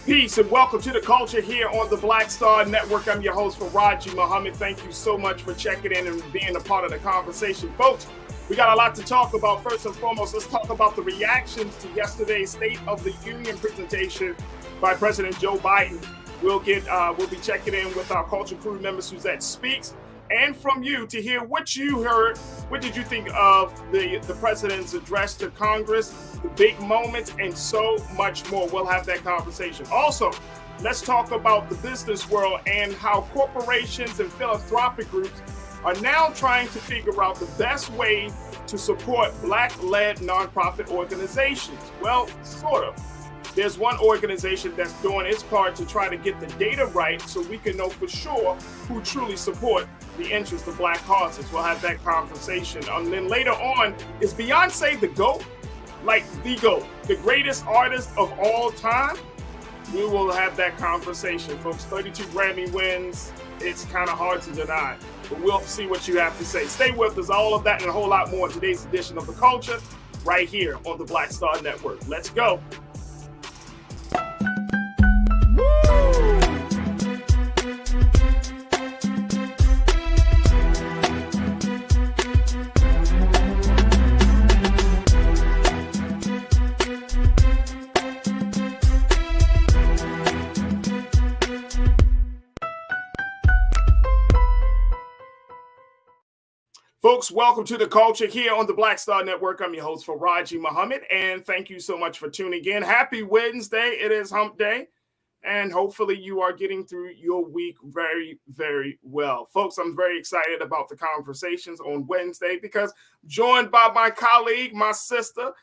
Peace and welcome to the culture here on the Black Star Network. I'm your host, Farajii Muhammad. Thank you so much for checking in and being a part of the conversation. Folks, we got a lot to talk about. First and foremost, let's talk about the reactions to yesterday's State of the Union presentation by President Joe Biden. We'll be checking in with our culture crew member, Suzette Speaks, and from you to hear what you heard. What did you think of the president's address to Congress, the big moments, and so much more? We'll have that conversation. Also, let's talk about the business world and how corporations and philanthropic groups are now trying to figure out the best way to support Black-led nonprofit organizations. Well, sort of. There's one organization that's doing its part to try to get the data right so we can know for sure who truly support the interests of Black causes. We'll have that conversation. And then later on, is Beyonce the GOAT? Like the GOAT, the greatest artist of all time? We will have that conversation, folks. 32 Grammy wins. It's kind of hard to deny, but we'll see what you have to say. Stay with us. All of that and a whole lot more in today's edition of The Culture right here on the Black Star Network. Let's go. Folks, welcome to the culture here on the Black Star Network. I'm your host, Farajii Muhammad, and thank you so much for tuning in. Happy Wednesday. It is hump day, and hopefully you are getting through your week very, very well. Folks, I'm very excited about the conversations on Wednesday because I'm joined by my colleague, my sister,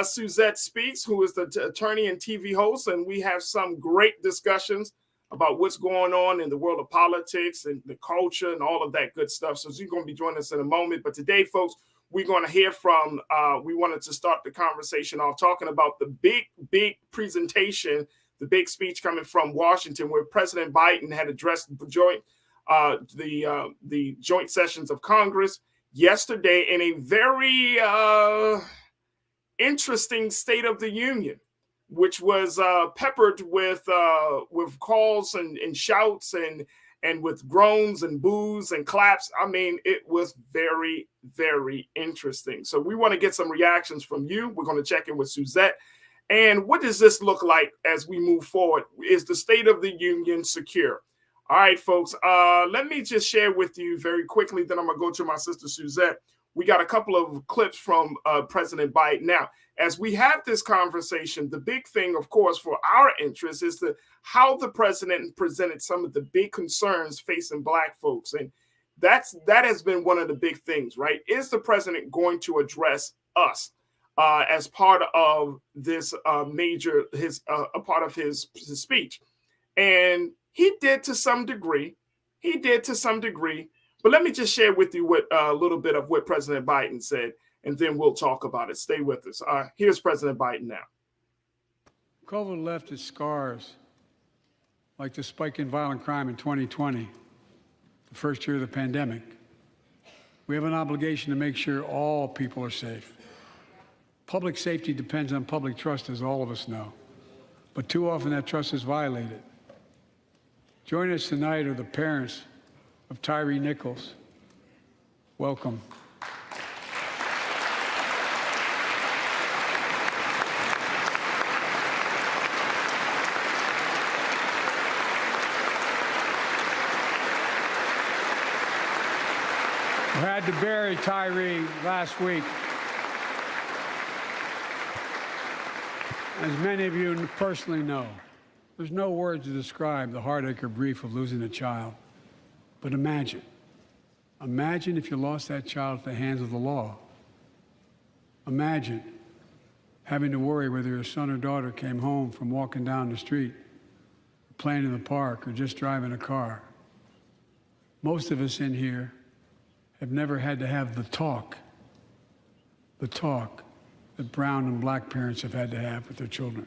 Suzette Speaks, who is the attorney and TV host, and we have some great discussions about what's going on in the world of politics and the culture and all of that good stuff. So she's going to be joining us in a moment. But today, folks, we're going to hear from, we wanted to start the conversation off talking about the big presentation, the big speech coming from Washington where President Biden had addressed the joint sessions of Congress yesterday in a very interesting State of the Union, which was peppered with calls and shouts and with groans and boos and claps. I mean, it was very, very interesting. So we want to get some reactions from you. We're going to check in with Suzette. And what does this look like as we move forward? Is the State of the Union secure? All right, folks, let me just share with you very quickly. Then I'm going to go to my sister Suzette. We got a couple of clips from President Biden. Now, as we have this conversation, the big thing, of course, for our interest is how the president presented some of the big concerns facing Black folks. And that has been one of the big things, right? Is the president going to address us as part of this a part of his speech? And he did to some degree. But let me just share with you a little bit of what President Biden said, and then we'll talk about it. Stay with us. Here's President Biden now. COVID left its scars, like the spike in violent crime in 2020, the first year of the pandemic. We have an obligation to make sure all people are safe. Public safety depends on public trust, as all of us know. But too often that trust is violated. Joining us tonight are the parents of Tyree Nichols. Welcome. We had to bury Tyree last week. As many of you personally know, there's no words to describe the heartache or grief of losing a child. But imagine if you lost that child at the hands of the law. Imagine having to worry whether your son or daughter came home from walking down the street, or playing in the park, or just driving a car. Most of us in here have never had to have the talk that brown and Black parents have had to have with their children.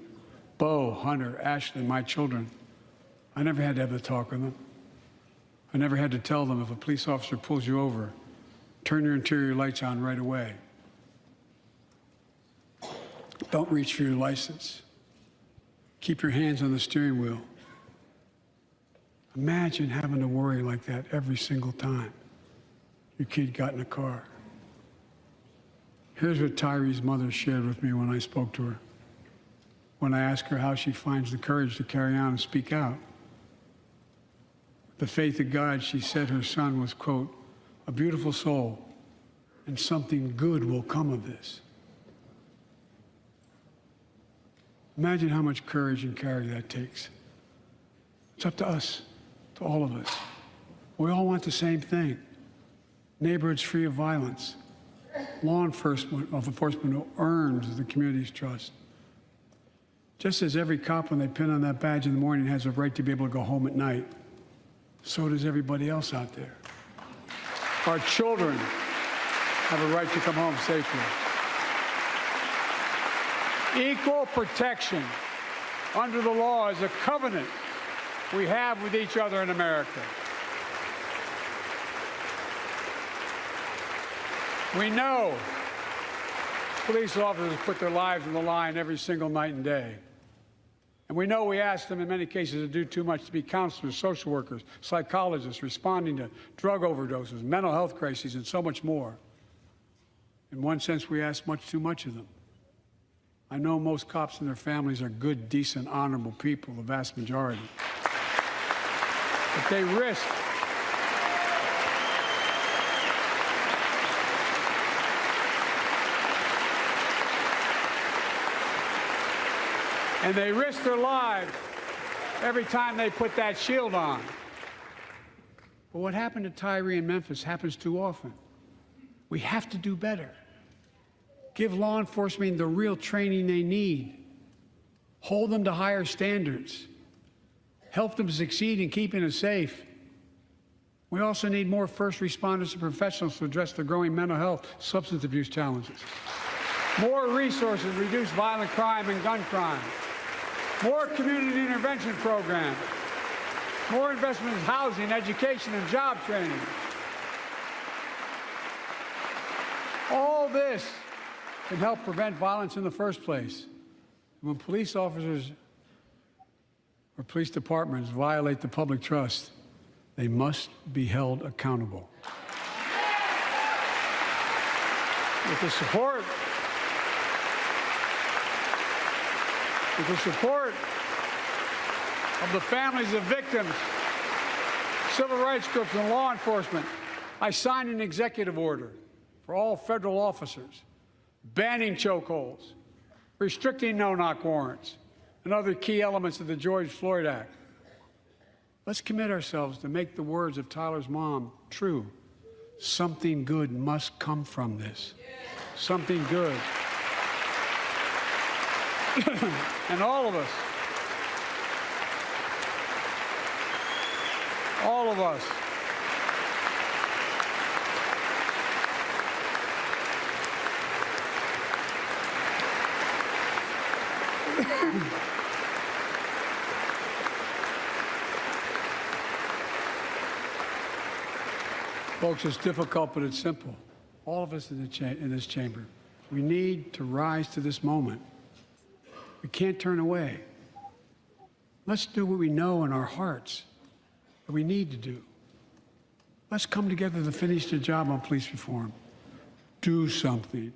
Bo, Hunter, Ashley, my children, I never had to have the talk with them. I never had to tell them if a police officer pulls you over, turn your interior lights on right away. Don't reach for your license. Keep your hands on the steering wheel. Imagine having to worry like that every single time your kid got in a car. Here's what Tyree's mother shared with me when I spoke to her. When I asked her how she finds the courage to carry on and speak out. With the faith of God, she said her son was, quote, a beautiful soul, and something good will come of this. Imagine how much courage and carry that takes. It's up to us, to all of us. We all want the same thing. Neighborhoods free of violence. Law enforcement who earns the community's trust. Just as every cop, when they pin on that badge in the morning, has a right to be able to go home at night, so does everybody else out there. Our children have a right to come home safely. Equal protection under the law is a covenant we have with each other in America. We know police officers put their lives on the line every single night and day. And we know we ask them in many cases to do too much, to be counselors, social workers, psychologists, responding to drug overdoses, mental health crises, and so much more. In one sense, we ask much too much of them. I know most cops and their families are good, decent, honorable people, the vast majority. But they risk their lives every time they put that shield on. But what happened to Tyree in Memphis happens too often. We have to do better. Give law enforcement the real training they need. Hold them to higher standards. Help them succeed in keeping us safe. We also need more first responders and professionals to address the growing mental health, substance abuse challenges. More resources to reduce violent crime and gun crime. More community intervention programs. More investment in housing, education, and job training. All this can help prevent violence in the first place. When police officers or police departments violate the public trust, they must be held accountable. With the support of the families of victims, civil rights groups, and law enforcement, I signed an executive order for all federal officers, banning chokeholds, restricting no-knock warrants, and other key elements of the George Floyd Act. Let's commit ourselves to make the words of Tyler's mom true. Something good must come from this. Something good. And all of us, folks, it's difficult, but it's simple. All of us in this chamber, we need to rise to this moment. We can't turn away. Let's do what we know in our hearts that we need to do. Let's come together to finish the job on police reform. Do something.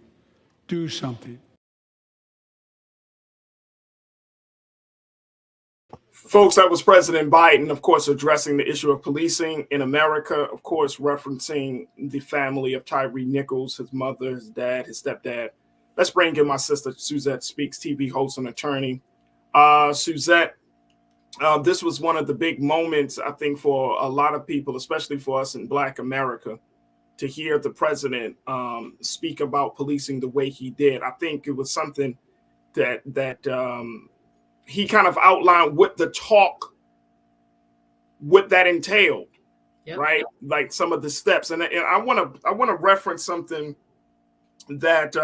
Do something. Folks, that was President Biden, of course, addressing the issue of policing in America, of course, referencing the family of Tyre Nichols, his mother, his dad, his stepdad. Let's bring in my sister, Suzette Speaks, TV host and attorney. Suzette, this was one of the big moments, I think, for a lot of people, especially for us in Black America, to hear the president speak about policing the way he did. I think it was something that he kind of outlined what the talk, what that entailed, yep. Right? Like some of the steps. And I want to reference something that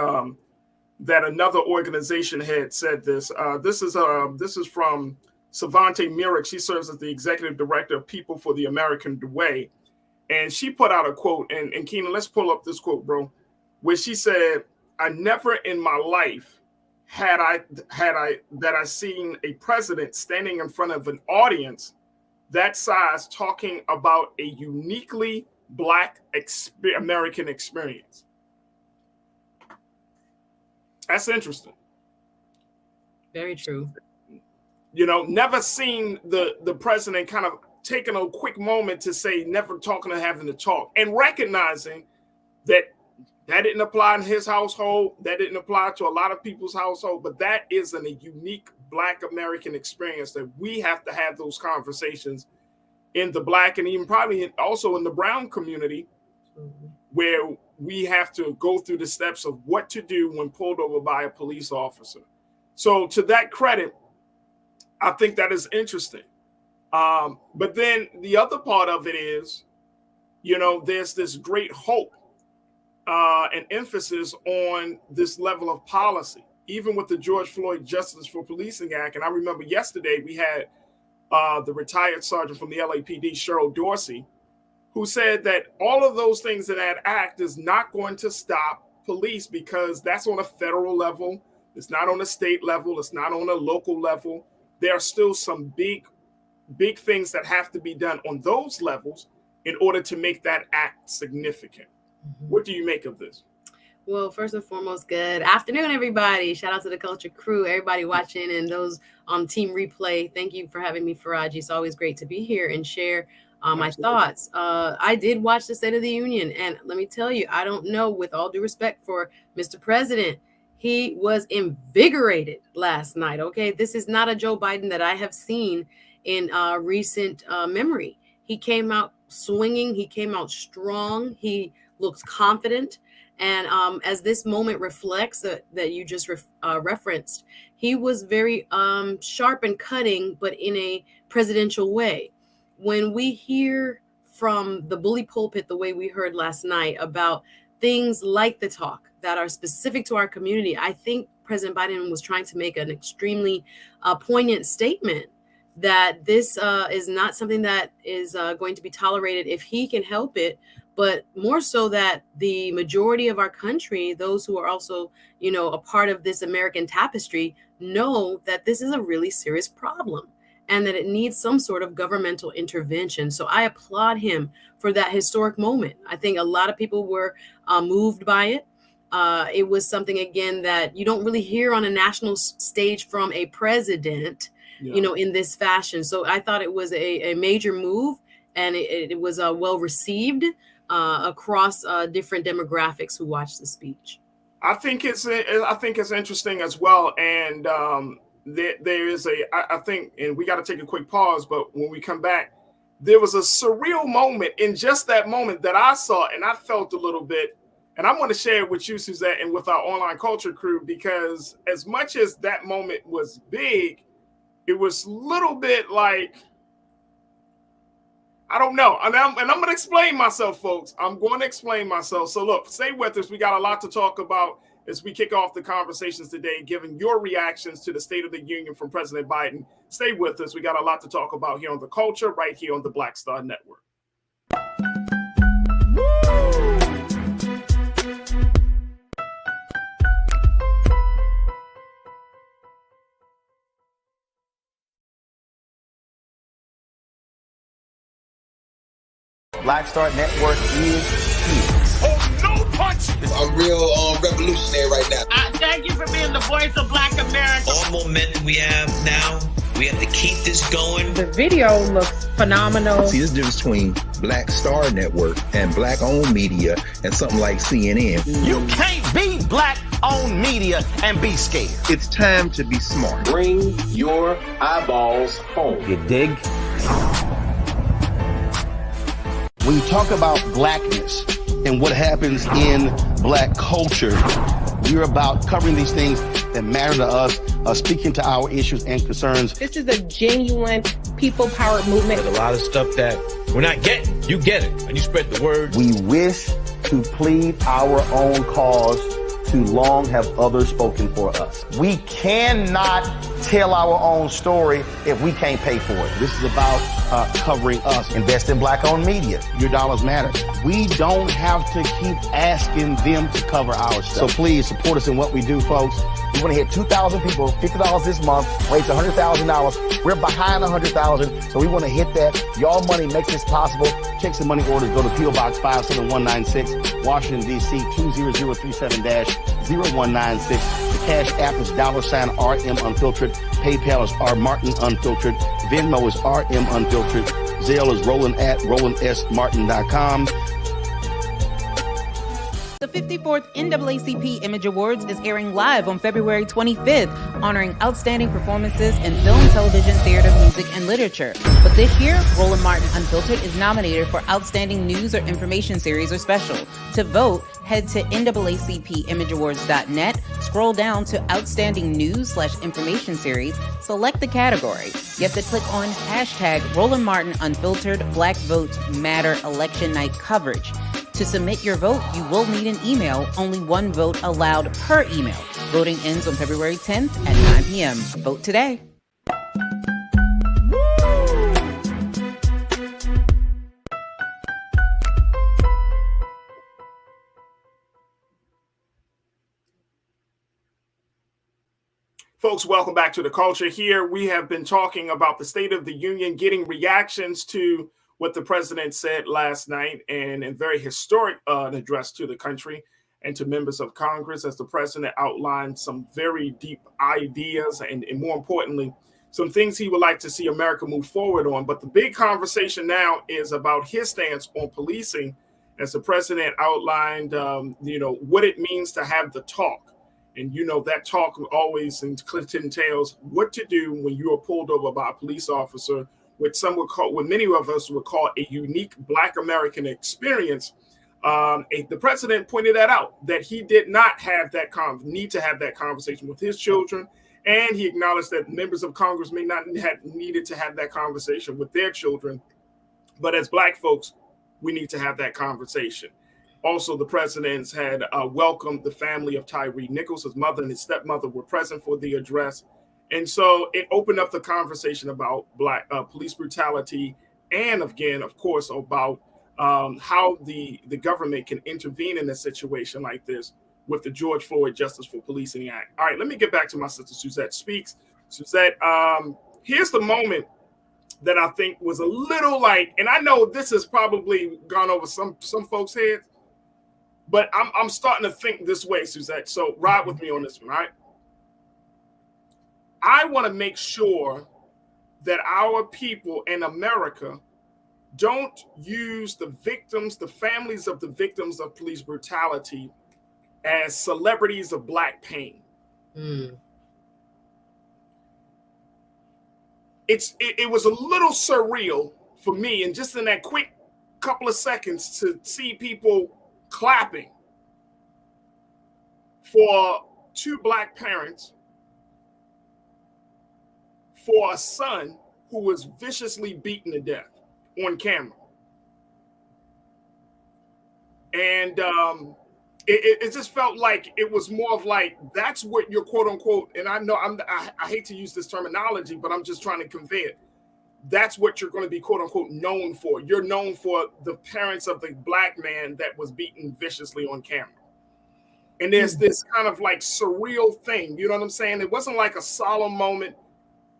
that another organization had said this. This is from Savante Myrick. She serves as the executive director of People for the American Way. And she put out a quote, and Keenan, let's pull up this quote, bro, where she said, "I never in my life had I seen a president standing in front of an audience that size talking about a uniquely Black American experience. That's interesting. Very true. You know, never seen the president kind of taking a quick moment to say never talking or having to talk, and recognizing that didn't apply in his household, that didn't apply to a lot of people's household, but that is a unique Black American experience that we have to have those conversations in the Black and even probably also in the brown community, where we have to go through the steps of what to do when pulled over by a police officer. So to that credit, I think that is interesting. But then the other part of it is, you know, there's this great hope and emphasis on this level of policy, even with the George Floyd Justice for Policing Act. And I remember yesterday we had the retired sergeant from the LAPD, Cheryl Dorsey, who said that all of those things in that act is not going to stop police because that's on a federal level. It's not on a state level. It's not on a local level. There are still some big things that have to be done on those levels in order to make that act significant. What do you make of this? Well, first and foremost, good afternoon, everybody. Shout out to the Culture Crew, everybody watching, and those on Team Replay. Thank you for having me, Farajii. It's always great to be here and share my thoughts. I did watch the State of the Union, and let me tell you, I don't know, with all due respect for Mr. President, he was invigorated last night, okay? This is not a Joe Biden that I have seen in recent memory. He came out swinging. He came out strong. He looks confident. And as this moment reflects that you just referenced, he was very sharp and cutting, but in a presidential way. When we hear from the bully pulpit, the way we heard last night about things like the talk that are specific to our community, I think President Biden was trying to make an extremely poignant statement that this is not something that is going to be tolerated if he can help it, but more so that the majority of our country, those who are also, you know, a part of this American tapestry, know that this is a really serious problem and that it needs some sort of governmental intervention. So I applaud him for that historic moment. I think a lot of people were moved by it. It was something, again, that you don't really hear on a national stage from a president, you know, in this fashion. So I thought it was a major move, and it was well received across different demographics who watched the speech. I think it's interesting as well. And there is I think, and we got to take a quick pause, but when we come back, there was a surreal moment in just that moment that I saw, and I felt a little bit, and I want to share it with you, Suzette, and with our online culture crew, because as much as that moment was big, it was a little bit like, I don't know. And I'm going to explain myself, folks. I'm going to explain myself. So look, stay with us. We got a lot to talk about as we kick off the conversations today, giving your reactions to the State of the Union from President Biden. Stay with us. We got a lot to talk about here on The Culture, right here on the Black Star Network. Black Star Network is here. Oh, no punch! I'm real revolutionary right now. Thank you for being the voice of Black America. All momentum we have now, we have to keep this going. The video looks phenomenal. See, this difference between Black Star Network and Black-owned media and something like CNN. You can't be Black-owned media and be scared. It's time to be smart. Bring your eyeballs home. You dig? When you talk about blackness and what happens in Black culture, we're about covering these things that matter to us, speaking to our issues and concerns. This is a genuine people-powered movement. There's a lot of stuff that we're not getting. You get it, and you spread the word. We wish to plead our own cause. Too long have others spoken for us. We cannot tell our own story if we can't pay for it. This is about covering us. Invest in Black-owned media. Your dollars matter. We don't have to keep asking them to cover our stuff. So please support us in what we do, folks. We want to hit 2,000 people, $50 this month, raise $100,000. We're behind $100,000, so we want to hit that. Y'all money makes this possible. Checks and money orders go to PO Box 57196, Washington, D.C. 20037-0196. The Cash App is $RM Unfiltered. PayPal is R Martin Unfiltered. Venmo is RM Unfiltered. Zelle is Roland at RolandSMartin.com. The 54th NAACP Image Awards is airing live on February 25th, honoring outstanding performances in film, television, theater, music, and literature. But this year, Roland Martin Unfiltered is nominated for Outstanding News or Information Series or Special. To vote, head to NAACPImageAwards.net, scroll down to Outstanding News/Information Series, select the category. You have to click on hashtag Roland Martin Unfiltered Black Votes Matter Election Night Coverage. To submit your vote, you will need an email. Only one vote allowed per email. Voting ends on February 10th at 9 p.m. Vote today. Folks, welcome back to The Culture. Here we have been talking about the State of the Union, getting reactions to what the president said last night, and a very historic address to the country and to members of Congress, as the president outlined some very deep ideas and more importantly, some things he would like to see America move forward on. But the big conversation now is about his stance on policing, as the president outlined, what it means to have the talk. And, that talk always entails what to do when you are pulled over by a police officer, what many of us would call a unique Black American experience. The president pointed that out, that he did not have that need to have that conversation with his children. And he acknowledged that members of Congress may not have needed to have that conversation with their children. But as Black folks, we need to have that conversation. Also, the presidents had welcomed the family of Tyree Nichols. His mother and his stepmother were present for the address. And so it opened up the conversation about Black police brutality, and again, of course, about how the government can intervene in a situation like this with the George Floyd Justice for Policing Act. All right, let me get back to my sister Suzette Speaks. Suzette, here's the moment that I think was a little and I know this has probably gone over some folks' heads, but I'm starting to think this way, Suzette. So ride with me on this one, all right? I want to make sure that our people in America don't use the victims, the families of the victims of police brutality, as celebrities of Black pain. It was a little surreal for me, and just in that quick couple of seconds, to see people clapping for two Black parents for a son who was viciously beaten to death on camera. And it just felt like it was more of that's what you're quote unquote, and I know I hate to use this terminology, but I'm just trying to convey it. That's what you're going to be quote unquote known for. You're known for the parents of the Black man that was beaten viciously on camera. And there's this kind of surreal thing, you know what I'm saying? It wasn't like a solemn moment.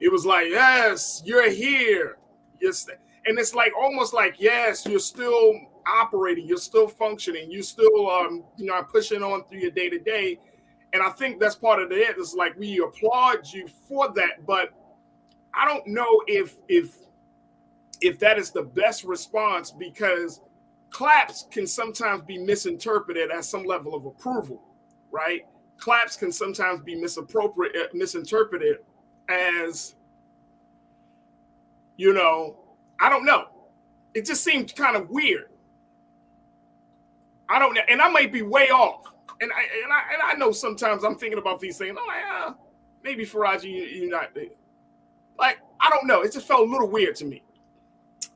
It was yes, you're here. Yes. And it's almost yes, you're still operating, you're still functioning, you're still pushing on through your day to day. And I think that's part of it. It's we applaud you for that, but I don't know if that is the best response, because claps can sometimes be misinterpreted as some level of approval, right? Claps can sometimes be misinterpreted as, I don't know. It just seemed kind of weird. I don't know, and I might be way off. And I know sometimes I'm thinking about these things. Oh yeah, maybe Farajii, you're not there. I don't know. It just felt a little weird to me.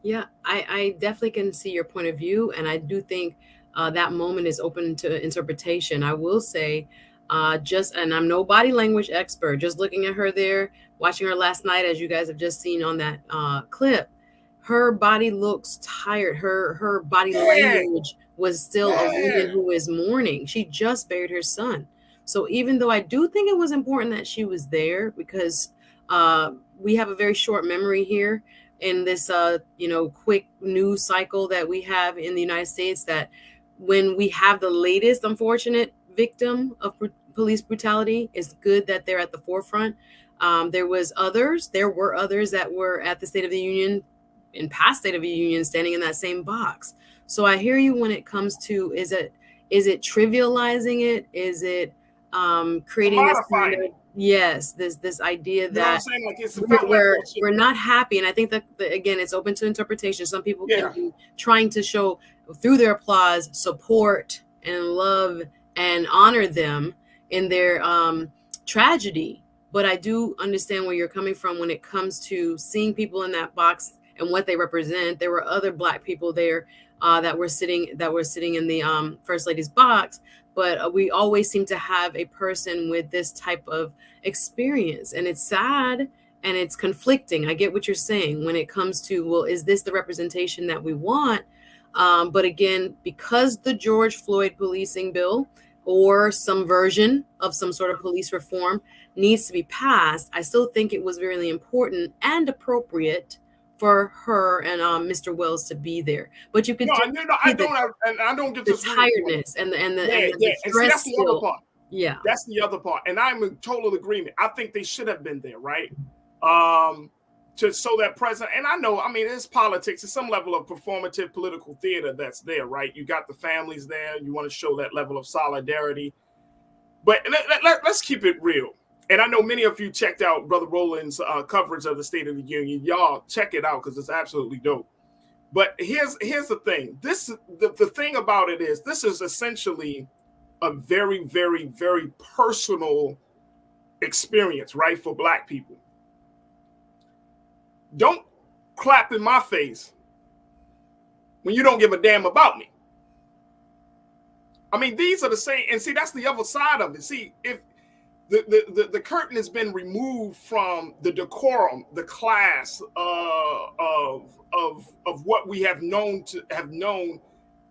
Yeah, I definitely can see your point of view, and I do think that moment is open to interpretation. I will say, and I'm no body language expert, just looking at her there, watching her last night, as you guys have just seen on that clip, her body looks tired. Her body language was still a woman who is mourning. She just buried her son. So even though I do think it was important that she was there, because we have a very short memory here in this, quick news cycle that we have in the United States, that when we have the latest unfortunate victim of police brutality, it's good that they're at the forefront. There were others that were at the State of the Union, in past State of the Union, standing in that same box. So I hear you when it comes to, is it trivializing it? Is it creating this kind of, yes, this idea You know what I'm that saying? Like it's we're not happy. And I think that, again, it's open to interpretation. Some people can be trying to show through their applause, support and love and honor them in their tragedy. But I do understand where you're coming from when it comes to seeing people in that box and what they represent. There were other Black people there that were sitting in the First Lady's box, but we always seem to have a person with this type of experience, and it's sad and it's conflicting. I get what you're saying when it comes to, well, is this the representation that we want? But again, because the George Floyd policing bill or some version of some sort of police reform needs to be passed, I still think it was really important and appropriate for her and Mr. Wells to be there. But you could I don't get the tiredness and the stress. See, that's the other part. Yeah, that's the other part, and I'm in total agreement. I think they should have been there, right? So that president, and I know, I mean, it's politics. It's some level of performative political theater that's there, right? You got the families there. You want to show that level of solidarity. But let's keep it real. And I know many of you checked out Brother Roland's coverage of the State of the Union. Y'all check it out because it's absolutely dope. But here's the thing. The thing about it is, this is essentially a very, very, very personal experience, right, for Black people. Don't clap in my face when you don't give a damn about me. I mean, these are the same, and see, that's the other side of it. See, if the curtain has been removed from the decorum, the class of what we have known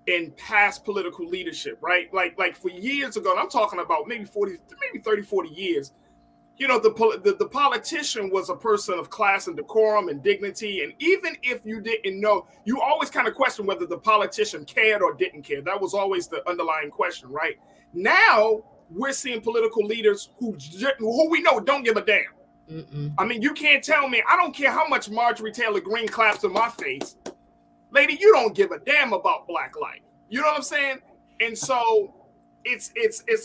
in past political leadership, right? Like for years ago, and I'm talking about maybe 30, 40 years, you know, the politician was a person of class and decorum and dignity. And even if you didn't know, you always kind of question whether the politician cared or didn't care. That was always the underlying question, right? Now we're seeing political leaders who we know don't give a damn. Mm-mm. I mean, you can't tell me, I don't care how much Marjorie Taylor Greene claps in my face. Lady, you don't give a damn about Black life. You know what I'm saying? And so it's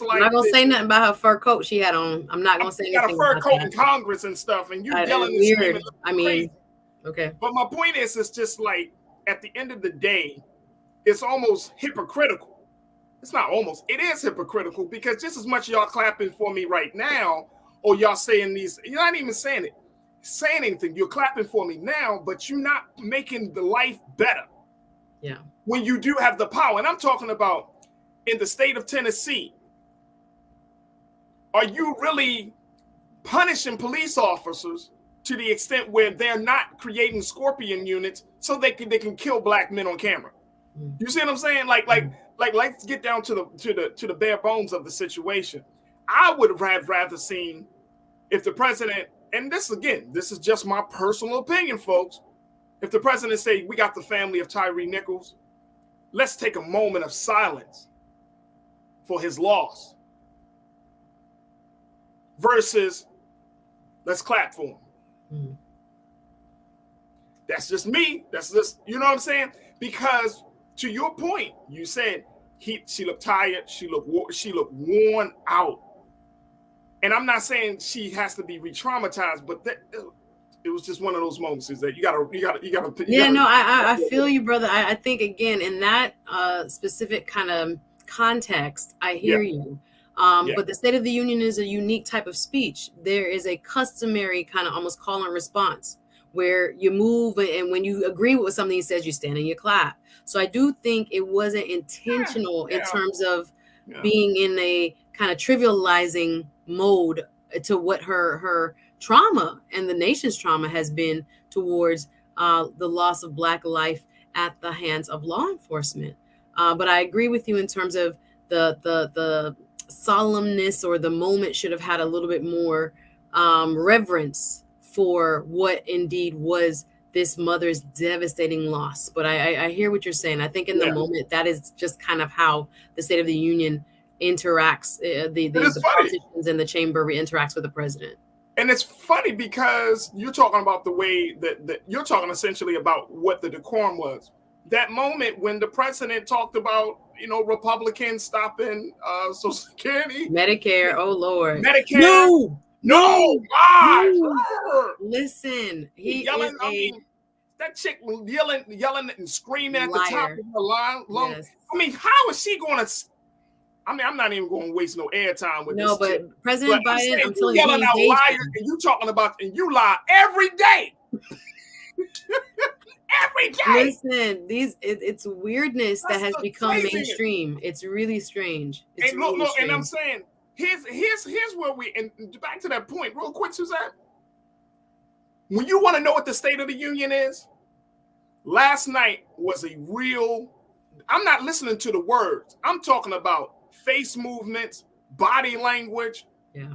like, I'm not gonna say nothing about her fur coat she had on. I'm not gonna say anything. Got a fur coat in Congress and stuff, and you yelling and screaming. I mean, okay. But my point is, it's just like, at the end of the day, it's almost hypocritical. It's not almost, it is hypocritical, because just as much y'all clapping for me right now, or y'all saying these, you're not even saying anything. You're clapping for me now, but you're not making the life better. Yeah. When you do have the power, and I'm talking about in the state of Tennessee, are you really punishing police officers to the extent where they're not creating scorpion units so they can kill Black men on camera? You see what I'm saying? Like let's get down to the bare bones of the situation. I would have rather seen if the president, and this is just my personal opinion, folks. If the president say, we got the family of Tyree Nichols, let's take a moment of silence for his loss, versus let's clap for him. Mm-hmm. That's just me. That's just, you know what I'm saying? Because to your point, you said she looked tired, she looked worn out. And I'm not saying she has to be re-traumatized, but it was just one of those moments that you gotta. Yeah, no, I feel you, brother. I think, again, in that specific kind of context, I hear you. But the State of the Union is a unique type of speech. There is a customary kind of almost call and response where you move, and when you agree with what something he says, you stand and you clap. So I do think it wasn't intentional in terms of being in a kind of trivializing mode to what her trauma and the nation's trauma has been towards the loss of Black life at the hands of law enforcement. But I agree with you in terms of the solemnness, or the moment should have had a little bit more reverence for what indeed was this mother's devastating loss. But I hear what you're saying. I think in the moment, that is just kind of how the State of the Union interacts, the politicians in the chamber interacts with the president. And it's funny because you're talking about the way that you're talking essentially about what the decorum was. That moment when the president talked about, Republicans stopping Social Security, Medicare. Oh Lord, Medicare. No, gosh. Listen, he yelling. is that chick yelling and screaming at the top of the line. Yes. I mean, how is she going to? I'm not even going to waste no airtime with this. No, but President Biden, I'm telling you, yelling out liar, and you talking about, and you lie every day. Every day. Listen, it's weirdness that has become mainstream. It's really strange. It's and look, and I'm saying, here's where and back to that point, real quick, Suzanne. When you want to know what the State of the Union is, last night was a real. I'm not listening to the words. I'm talking about face movements, body language,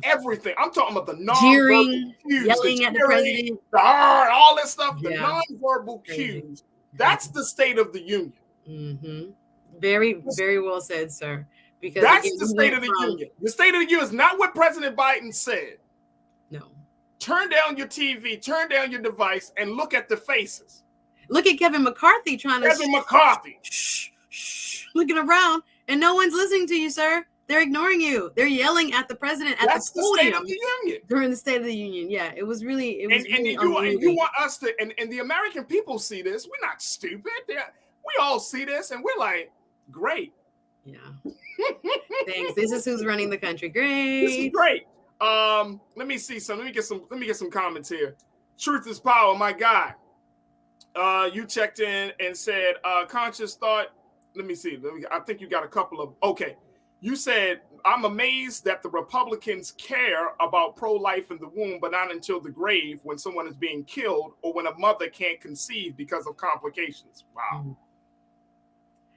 everything. I'm talking about the non-verbal cues, yelling at the president, all that stuff, the non-verbal cues. That's the State of the Union. Mm-hmm. Very, very well said, sir. Because that's the State of the Union. The State of the Union is not what President Biden said. No. Turn down your TV, turn down your device, and look at the faces. Look at Kevin McCarthy Kevin McCarthy. Looking around, and no one's listening to you, sir. They're ignoring you. They're yelling at the president at the podium. State of the Union. During the State of the Union. Yeah, it was really. And you want us to, and the American people see this. We're not stupid. We all see this, and we're like, great. Yeah. Thanks. This is who's running the country. Great. This is great. Let me see some. Let me get some comments here. Truth is power, my guy. You checked in and said conscious thought. Let me see. I think you got a couple of. Okay. You said, I'm amazed that the Republicans care about pro-life in the womb, but not until the grave when someone is being killed or when a mother can't conceive because of complications. Wow.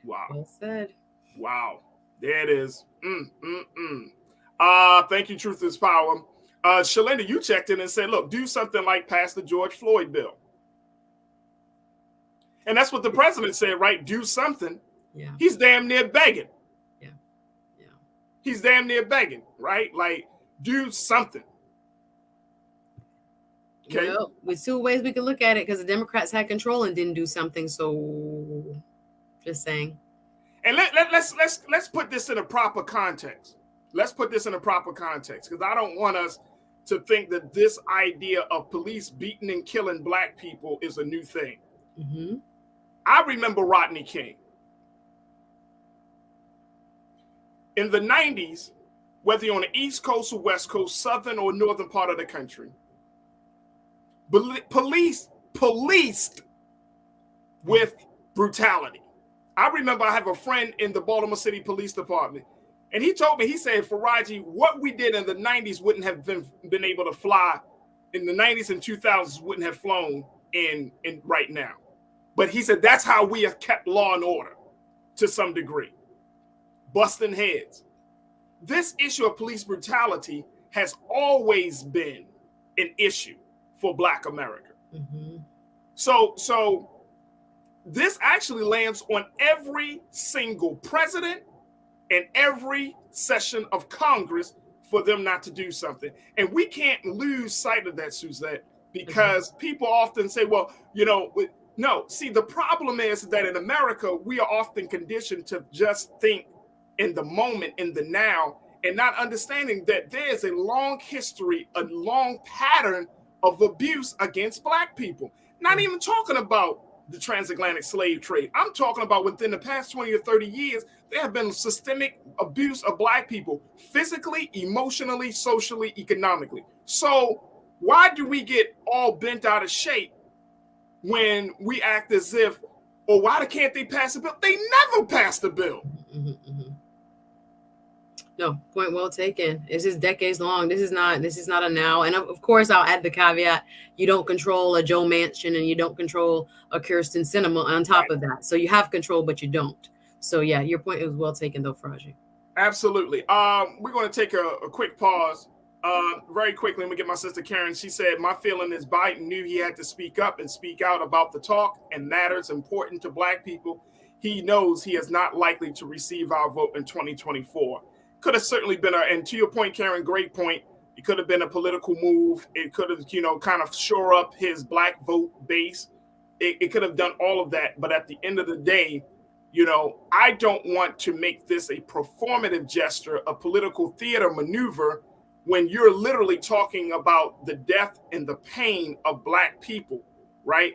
Wow. Well said. Wow. There it is. Thank you, Truth is Power. Shalinda, you checked in and said, look, do something like pass the George Floyd bill. And that's what the president said, right? Do something. Yeah. He's damn near begging. Yeah. He's damn near begging, right? Like, do something. Okay. Well, with two ways we could look at it, because the Democrats had control and didn't do something. So, just saying. And let's put this in a proper context. Let's put this in a proper context, because I don't want us to think that this idea of police beating and killing black people is a new thing. Mm-hmm. I remember Rodney King. In the 90s, whether you're on the East Coast or West Coast, southern or northern part of the country, policed with brutality. I remember I have a friend in the Baltimore City Police Department, and he told me, he said, Farajii, what we did in the 90s wouldn't have been able to fly in the 90s and 2000s, wouldn't have flown in right now. But he said, that's how we have kept law and order to some degree. Busting heads. This issue of police brutality has always been an issue for Black America. Mm-hmm. So this actually lands on every single president and every session of Congress for them not to do something. And we can't lose sight of that, Suzette, because people often say, well, no. See, the problem is that in America, we are often conditioned to just think in the moment, in the now, and not understanding that there's a long history, a long pattern of abuse against Black people. Not even talking about the transatlantic slave trade. I'm talking about within the past 20 or 30 years, there have been systemic abuse of Black people, physically, emotionally, socially, economically. So why do we get all bent out of shape when we act as if, or why can't they pass a bill? They never passed a bill. Mm-hmm, mm-hmm. No, point well taken. This is decades long. This is not a now. And of course, I'll add the caveat: you don't control a Joe Manchin and you don't control a Kirsten Sinema on top of that. So you have control, but you don't. So yeah, your point was well taken, though, Farajii. Absolutely. We're going to take a quick pause. Very quickly, let me get my sister Karen. She said, my feeling is Biden knew he had to speak up and speak out about the talk and matters important to Black people. He knows he is not likely to receive our vote in 2024. Could have certainly been and to your point, Karen, great point. It could have been a political move. It could have, kind of shore up his Black vote base. It could have done all of that. But at the end of the day, I don't want to make this a performative gesture, a political theater maneuver, when you're literally talking about the death and the pain of Black people, right?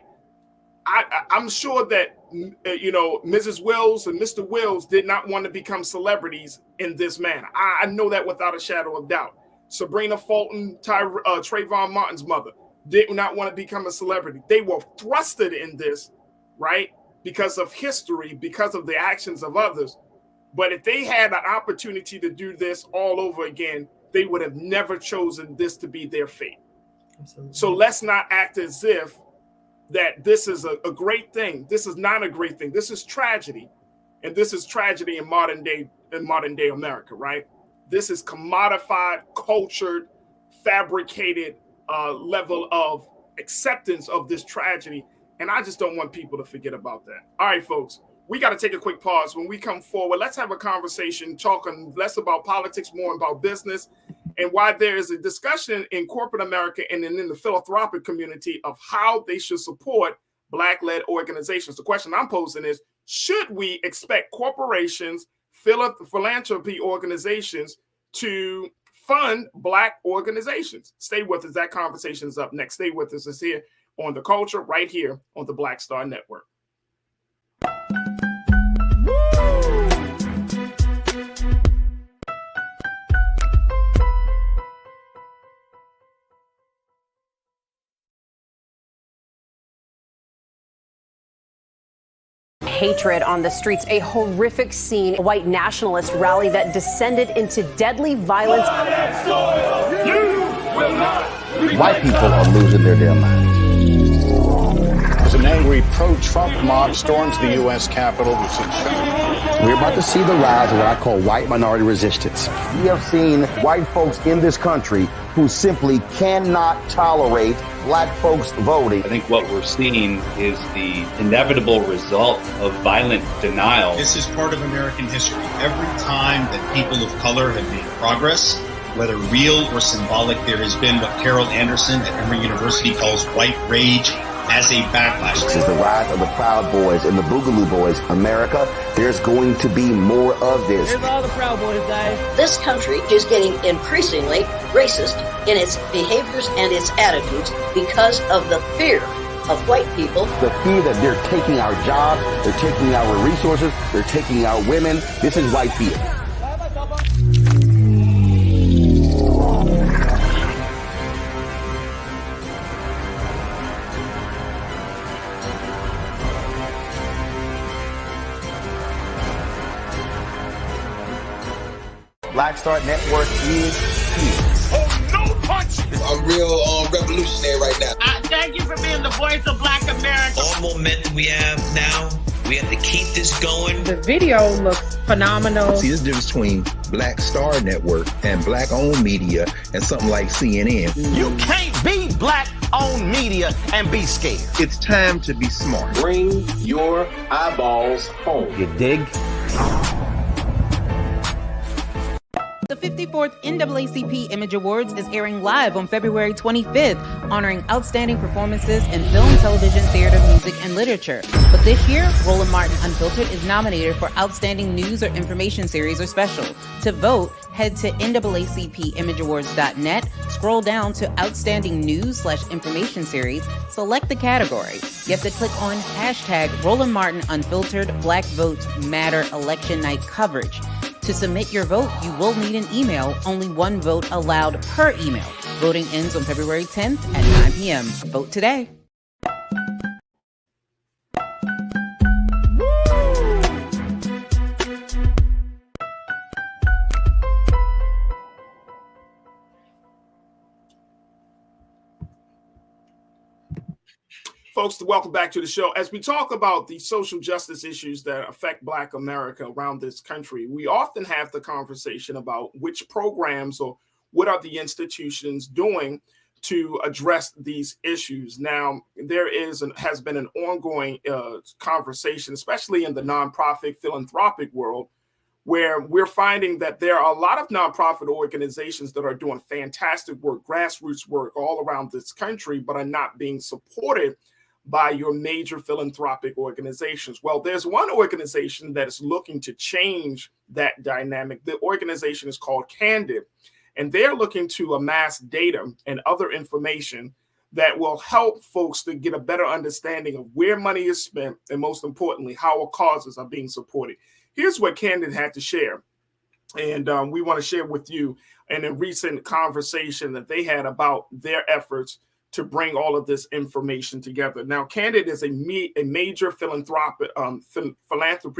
I'm sure that, Mrs. Wills and Mr. Wills did not want to become celebrities in this manner. I know that without a shadow of doubt. Sabrina Fulton, Trayvon Martin's mother, did not want to become a celebrity. They were thrusted in this, right? Because of history, because of the actions of others. But if they had an opportunity to do this all over again, they would have never chosen this to be their fate. Absolutely. So let's not act as if that this is a great thing. This is not a great thing. This is tragedy. And this is tragedy in modern day America, right? This is commodified, cultured, fabricated level of acceptance of this tragedy. And I just don't want people to forget about that. All right, folks, we got to take a quick pause. When we come forward, let's have a conversation talking less about politics, more about business, and why there is a discussion in corporate America and in the philanthropic community of how they should support Black-led organizations. The question I'm posing is, should we expect corporations, philanthropy organizations to fund Black organizations? Stay with us. That conversation is up next. Stay with us. It's here on The Culture, right here on the Black Star Network. Hatred on the streets, a horrific scene, a white nationalist rally that descended into deadly violence. White people are losing their damn minds. As an angry pro-Trump mob storms the U.S. Capitol, we're about to see the rise of what I call white minority resistance. We have seen white folks in this country who simply cannot tolerate Black folks voting. I think what we're seeing is the inevitable result of violent denial. This is part of American history. Every time that people of color have made progress, whether real or symbolic, there has been what Carol Anderson at Emory University calls white rage as a backlash. This is the rise of the Proud Boys and the Boogaloo Boys. America, there's going to be more of this. Here's all the Proud Boys, guys. This country is getting increasingly racist in its behaviors and its attitudes because of the fear of white people. The fear that they're taking our jobs, they're taking our resources, they're taking our women. This is white fear. Black Star Network is here. Oh, no punch! I'm real revolutionary right now. Thank you for being the voice of Black America. All momentum we have now, we have to keep this going. The video looks phenomenal. See, there's a difference between Black Star Network and Black-owned media and something like CNN. You can't be Black-owned media and be scared. It's time to be smart. Bring your eyeballs home. You dig? The 54th NAACP Image Awards is airing live on February 25th, honoring outstanding performances in film, television, theater, music, and literature. But this year, Roland Martin Unfiltered is nominated for Outstanding News or Information Series or Special. To vote, head to NAACPImageAwards.net, scroll down to Outstanding News/Information Series, select the category. You have to click on hashtag Roland Martin Unfiltered Black Votes Matter Election Night Coverage. To submit your vote, you will need an email. Only one vote allowed per email. Voting ends on February 10th at 9 p.m. Vote today. folks, welcome back to the show. As we talk about the social justice issues that affect Black America around this country, we often have the conversation about which programs or what are the institutions doing to address these issues. Now, there has been an ongoing conversation, especially in the nonprofit philanthropic world, where we're finding that there are a lot of nonprofit organizations that are doing fantastic work, grassroots work all around this country, but are not being supported by your major philanthropic organizations. Well, there's one organization that is looking to change that dynamic. The organization is called Candid, and they're looking to amass data and other information that will help folks to get a better understanding of where money is spent, and most importantly, how our causes are being supported. Here's what Candid had to share, and we want to share with you in a recent conversation that they had about their efforts to bring all of this information together. Now, Candid is a major philanthropy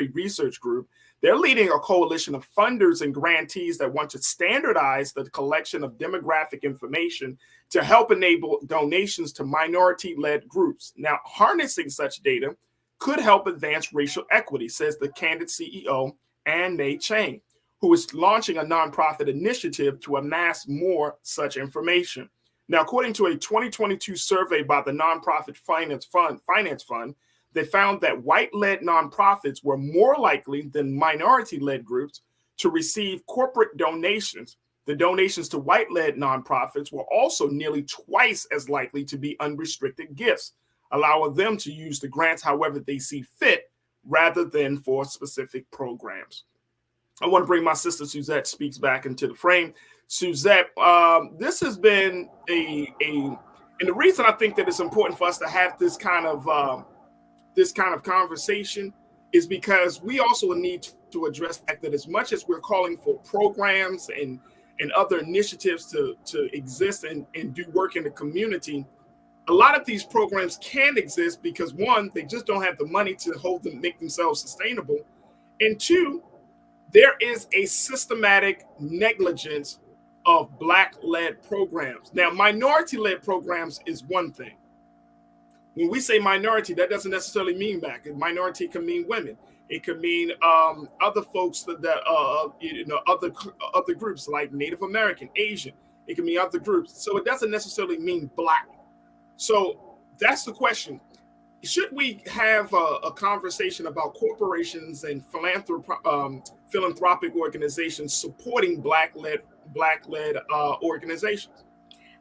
research group. They're leading a coalition of funders and grantees that want to standardize the collection of demographic information to help enable donations to minority-led groups. Now, harnessing such data could help advance racial equity, says the Candid CEO, Ann May Chang, who is launching a nonprofit initiative to amass more such information. Now, according to a 2022 survey by the Nonprofit Finance Fund, they found that white-led nonprofits were more likely than minority-led groups to receive corporate donations. The donations to white-led nonprofits were also nearly twice as likely to be unrestricted gifts, allowing them to use the grants however they see fit rather than for specific programs. I want to bring my sister Suzette Speaks back into the frame. Suzette, this has been and the reason I think that it's important for us to have this kind of conversation is because we also need to address the fact that as much as we're calling for programs and other initiatives to exist and do work in the community, a lot of these programs can exist because one, they just don't have the money to make themselves sustainable, and two, there is a systematic negligence of Black-led programs. Now, minority-led programs is one thing. When we say minority, that doesn't necessarily mean Black. Minority can mean women. It could mean other folks other groups like Native American, Asian. It can mean other groups. So it doesn't necessarily mean Black. So that's the question. Should we have a conversation about corporations and philanthropic organizations supporting Black-led organizations?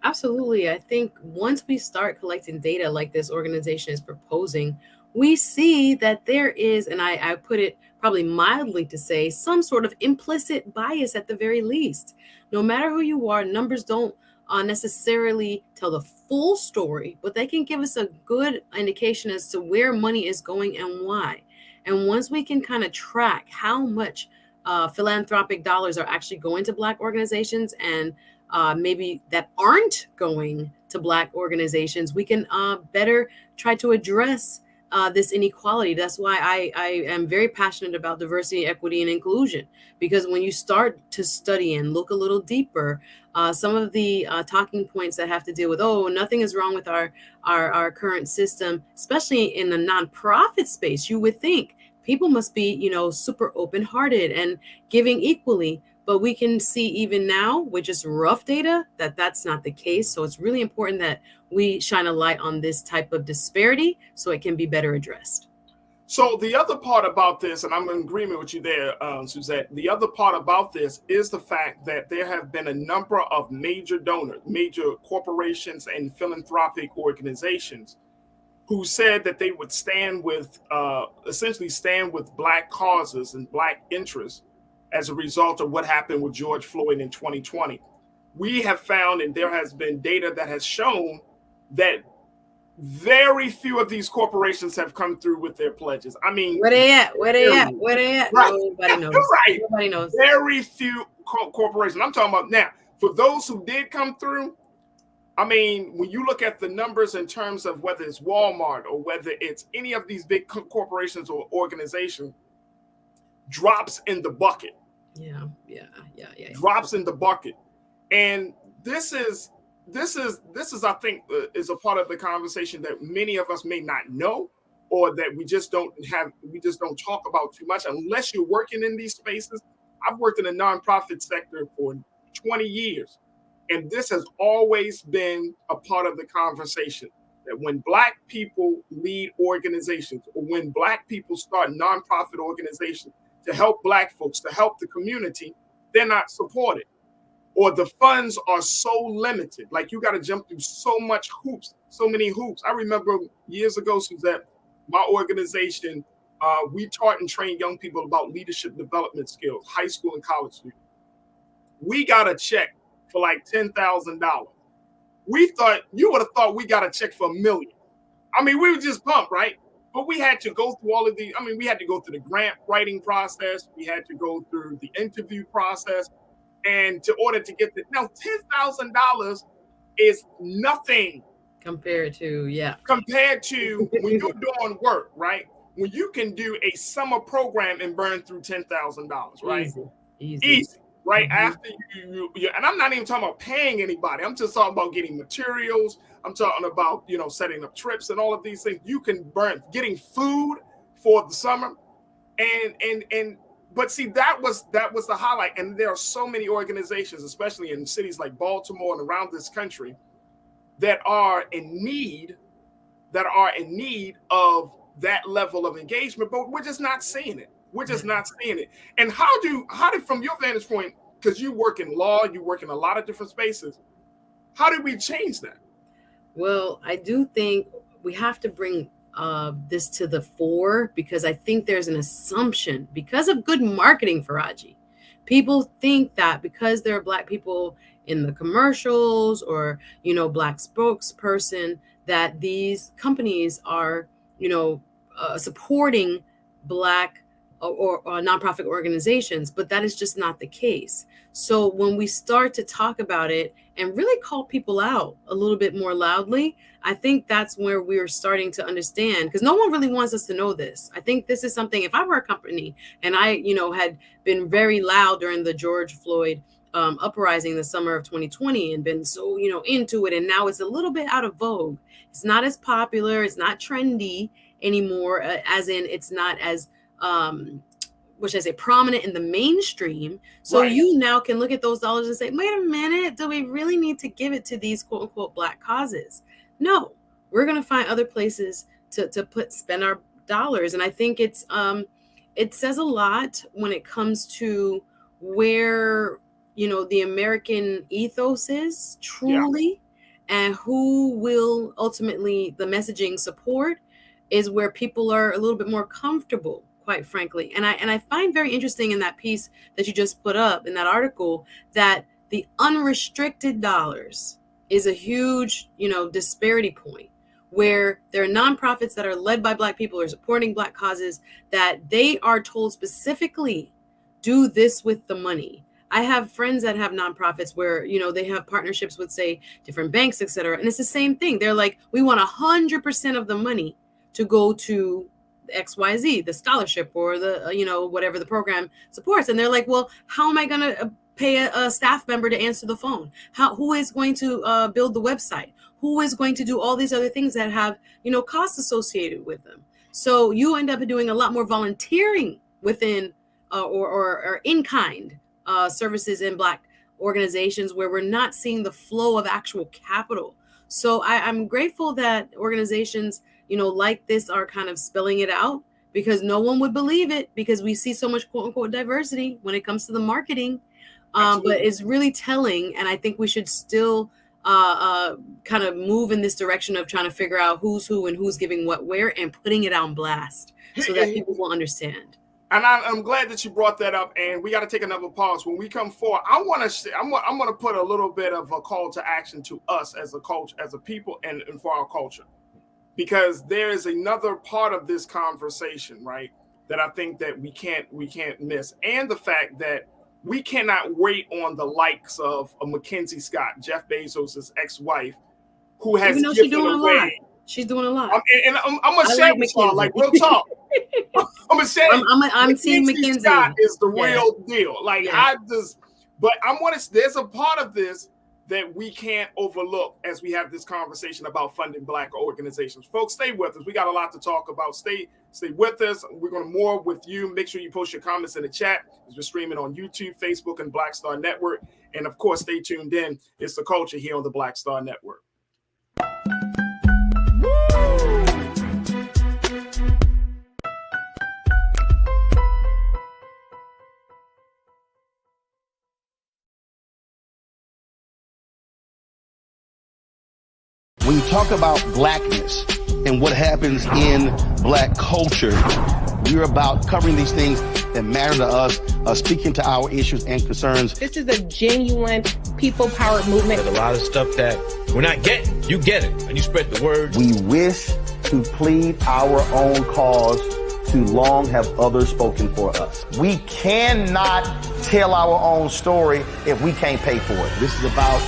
Absolutely. I think once we start collecting data like this organization is proposing, we see that there is, and I put it probably mildly to say, some sort of implicit bias at the very least. No matter who you are, numbers don't necessarily tell the full story, but they can give us a good indication as to where money is going and why. And once we can kind of track how much philanthropic dollars are actually going to Black organizations and maybe that aren't going to Black organizations, we can better try to address this inequality. That's why I am very passionate about diversity, equity, and inclusion, because when you start to study and look a little deeper, some of the talking points that have to deal with, oh, nothing is wrong with our current system, especially in the nonprofit space, you would think people must be, super open-hearted and giving equally. But we can see even now with just rough data that that's not the case. So it's really important that we shine a light on this type of disparity so it can be better addressed. So the other part about this, and I'm in agreement with you there, Suzette, the other part about this is the fact that there have been a number of major donors, major corporations and philanthropic organizations who said that they would essentially stand with Black causes and Black interests as a result of what happened with George Floyd in 2020. We have found, and there has been data that has shown that very few of these corporations have come through with their pledges. I mean, where they at? Right. Nobody knows. Right. Nobody knows. Very few corporations. I'm talking about now. For those who did come through, I mean, when you look at the numbers in terms of whether it's Walmart or whether it's any of these big corporations or organizations, drops in the bucket. Yeah. Drops in the bucket. And this is this is I think is a part of the conversation that many of us may not know, or that we just don't talk about too much unless you're working in these spaces. I've worked in the nonprofit sector for 20 years, and this has always been a part of the conversation, that when Black people lead organizations, or when Black people start nonprofit organizations to help Black folks, to help the community, they're not supported, or the funds are so limited. Like, you got to jump through so many hoops. I remember years ago, Suzette, my organization, we taught and trained young people about leadership development skills, high school and college students. We got a check for like $10,000. You would have thought we got a check for $1 million. I mean, we were just pumped, right? But we had to go through all of we had to go through the grant writing process. We had to go through the interview process. And to order to get now, $10,000 is nothing compared to when you're doing work, right? When you can do a summer program and burn through $10,000, right? Easy, right? Mm-hmm. After you, and I'm not even talking about paying anybody. I'm just talking about getting materials. I'm talking about, setting up trips and all of these things. You can burn getting food for the summer, but see, that was the highlight. And there are so many organizations, especially in cities like Baltimore and around this country, that are in need of that level of engagement, but we're just not seeing it. And how do from your vantage point, because you work in law, you work in a lot of different spaces, how do we change that? Well, I do think we have to bring this to the fore, because I think there's an assumption, because of good marketing, Farajii. People think that because there are Black people in the commercials or, Black spokesperson, that these companies are, supporting Black or nonprofit organizations, but that is just not the case. So when we start to talk about it and really call people out a little bit more loudly, I think that's where we're starting to understand, because no one really wants us to know this. I think this is something, if I were a company and I, had been very loud during the George Floyd uprising the summer of 2020 and been so, into it, and now it's a little bit out of vogue. It's not as popular. It's not trendy anymore, as in it's not as prominent in the mainstream. So right. You now can look at those dollars and say, wait a minute, do we really need to give it to these quote unquote Black causes? No, we're going to find other places to spend our dollars. And I think it says a lot when it comes to where, the American ethos is truly, and who will ultimately the messaging support is where people are a little bit more comfortable, quite frankly. And I find very interesting in that piece that you just put up in that article, that the unrestricted dollars is a huge, disparity point, where there are nonprofits that are led by Black people or supporting Black causes, that they are told specifically, do this with the money. I have friends that have nonprofits where, they have partnerships with, say, different banks, et cetera. And it's the same thing. They're like, we want 100% of the money to go to XYZ, the scholarship or the, whatever the program supports. And they're like, well, how am I going to pay a staff member to answer the phone? Who is going to build the website? Who is going to do all these other things that have, costs associated with them? So you end up doing a lot more volunteering within or in-kind services in Black organizations, where we're not seeing the flow of actual capital. So I'm grateful that organizations, like this are kind of spelling it out, because no one would believe it, because we see so much quote unquote diversity when it comes to the marketing. But it's really telling. And I think we should still kind of move in this direction of trying to figure out who's who and who's giving what where, and putting it on blast so that people will understand. And I'm glad that you brought that up. And we got to take another pause. When we come forward, I'm going to put a little bit of a call to action to us as a culture, as a people, and for our culture, because there is another part of this conversation, right, that I think that we can't miss, and the fact that we cannot wait on the likes of Mackenzie Scott, Jeff Bezos' ex-wife, who has given away. She's doing a lot. I'm gonna share with y'all, like, real talk. I'm gonna say I'm seeing Mackenzie Scott is the real deal. Like, there's a part of this that we can't overlook as we have this conversation about funding Black organizations. Folks, stay with us. We got a lot to talk about. Stay with us. We're going to more with you. Make sure you post your comments in the chat as we're streaming on YouTube, Facebook, and Black Star Network. And of course, stay tuned in. It's The Culture here on the Black Star Network. When you talk about blackness and what happens in Black culture, we're about covering these things that matter to us, speaking to our issues and concerns. This is a genuine people-powered movement. There's a lot of stuff that we're not getting. You get it, and you spread the word. We wish to plead our own cause. Too long have others spoken for us. We cannot tell our own story if we can't pay for it. This is about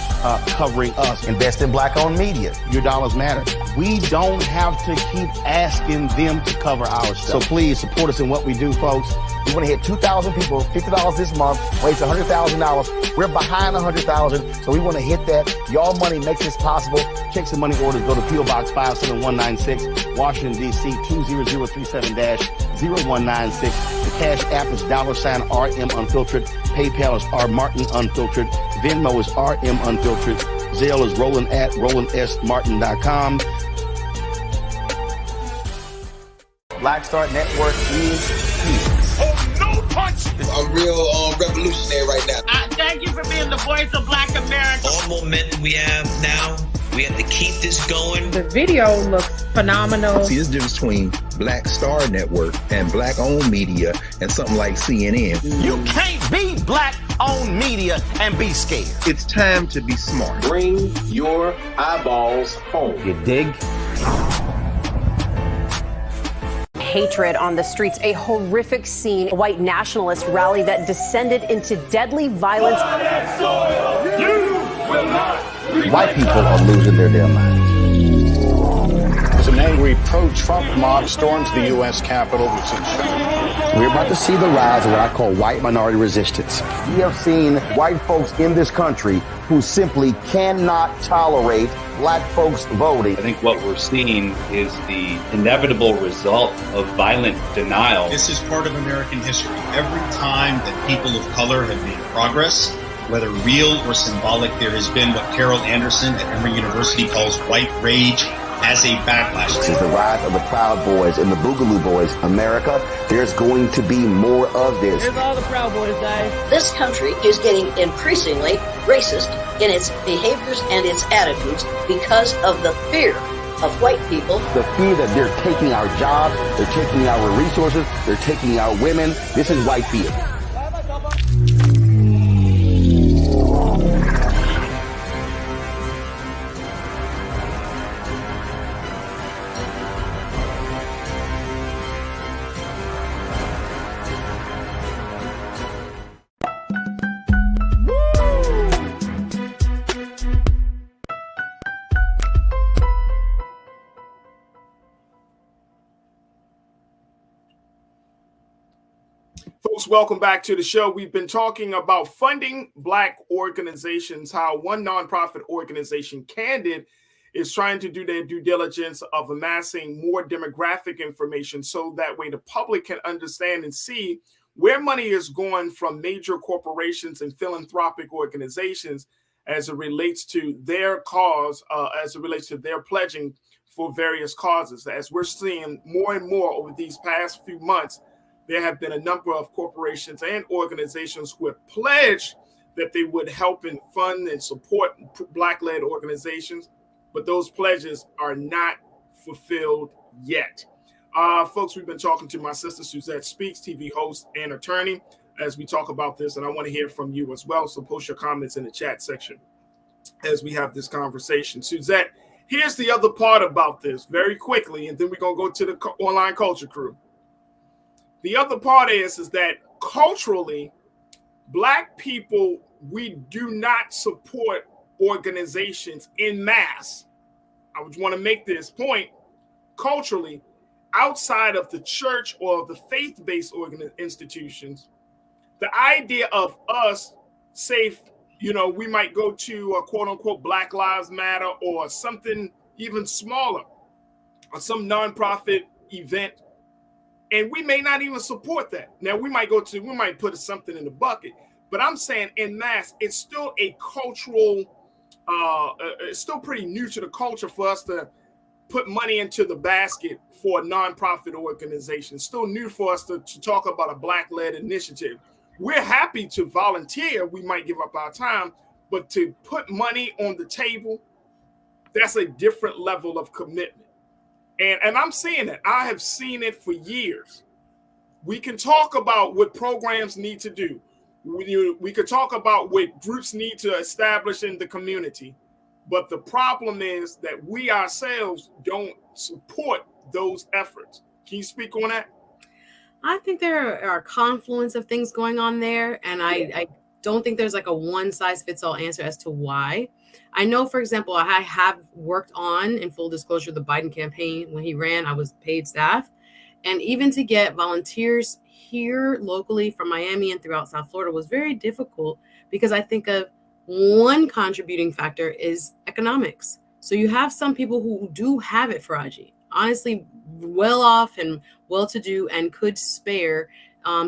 covering us. Invest in Black-owned media. Your dollars matter. We don't have to keep asking them to cover our stuff. So please support us in what we do, folks. We want to hit 2,000 people, $50 this month, raise $100,000. We're behind 100,000, so we want to hit that. Y'all money makes this possible. Checks and money orders go to P.O. Box 57196, Washington, D.C. 20037-0196. The Cash App is $RM Unfiltered. PayPal is R Martin Unfiltered. Venmo is RM Unfiltered. Zelle is Roland@RolandSMartin.com. Black Star Network is here. Oh, no punch! I'm real revolutionary right now. Thank you for being the voice of Black America. All momentum we have now, we have to keep this going. The video looks phenomenal. See, there's a difference between Black Star Network and Black-owned media and something like CNN. You can't be Black-owned media and be scared. It's time to be smart. Bring your eyeballs home. You dig? Hatred on the streets, a horrific scene, a white nationalist rally that descended into deadly violence. White people are losing their damn minds. As an angry pro-Trump mob storms the U.S. Capitol, We're about to see the rise of what I call white minority resistance. We have seen white folks in this country who simply cannot tolerate Black folks voting. I think what we're seeing is the inevitable result of violent denial. This is part of American history. Every time that people of color have made progress, whether real or symbolic, there has been what Carol Anderson at Emory University calls white rage as a backlash. This is the rise of the Proud Boys and the Boogaloo Boys. America, there's going to be more of this. Here's all the Proud Boys, guys. This country is getting increasingly racist in its behaviors and its attitudes because of the fear of white people. The fear that they're taking our jobs, they're taking our resources, they're taking our women. This is white fear. Folks, welcome back to the show. We've been talking about funding Black organizations, how one nonprofit organization, Candid, is trying to do their due diligence of amassing more demographic information so that way the public can understand and see where money is going from major corporations and philanthropic organizations as it relates to their cause, as it relates to their pledging for various causes. As we're seeing more and more over these past few months, there have been a number of corporations and organizations who have pledged that they would help and fund and support Black-led organizations, but those pledges are not fulfilled yet. Folks, we've been talking to my sister, Suzette Speaks, TV host and attorney, as we talk about this, and I want to hear from you as well, so post your comments in the chat section as we have this conversation. Suzette, here's the other part about this very quickly, and then we're going to go to the online culture crew. The other part is that culturally, Black people, we do not support organizations en masse. I would want to make this point. Culturally, outside of the church or the faith-based institutions, the idea of us, say, You know, we might go to a quote unquote Black Lives Matter or something even smaller, or some nonprofit event, and we may not even support that. Now we might put something in the bucket, but I'm saying en masse, it's still a cultural, it's still pretty new to the culture for us to put money into the basket for a nonprofit organization. It's still new for us to talk about a Black-led initiative. We're happy to volunteer. We might give up our time, but to put money on the table, that's a different level of commitment. And I'm seeing it. I have seen it for years. We can talk about what programs need to do. We could talk about what groups need to establish in the community. But the problem is that we ourselves don't support those efforts. Can you speak on that? I think there are a confluence of things going on there. And I don't think there's like a one size fits all answer as to why. I know, for example, I have worked on, in full disclosure, the Biden campaign. When he ran, I was paid staff. And even to get volunteers here locally from Miami and throughout South Florida was very difficult, because I think of one contributing factor is economics. So you have some people who do have it, Farajii, honestly, well off and well-to-do, and could spare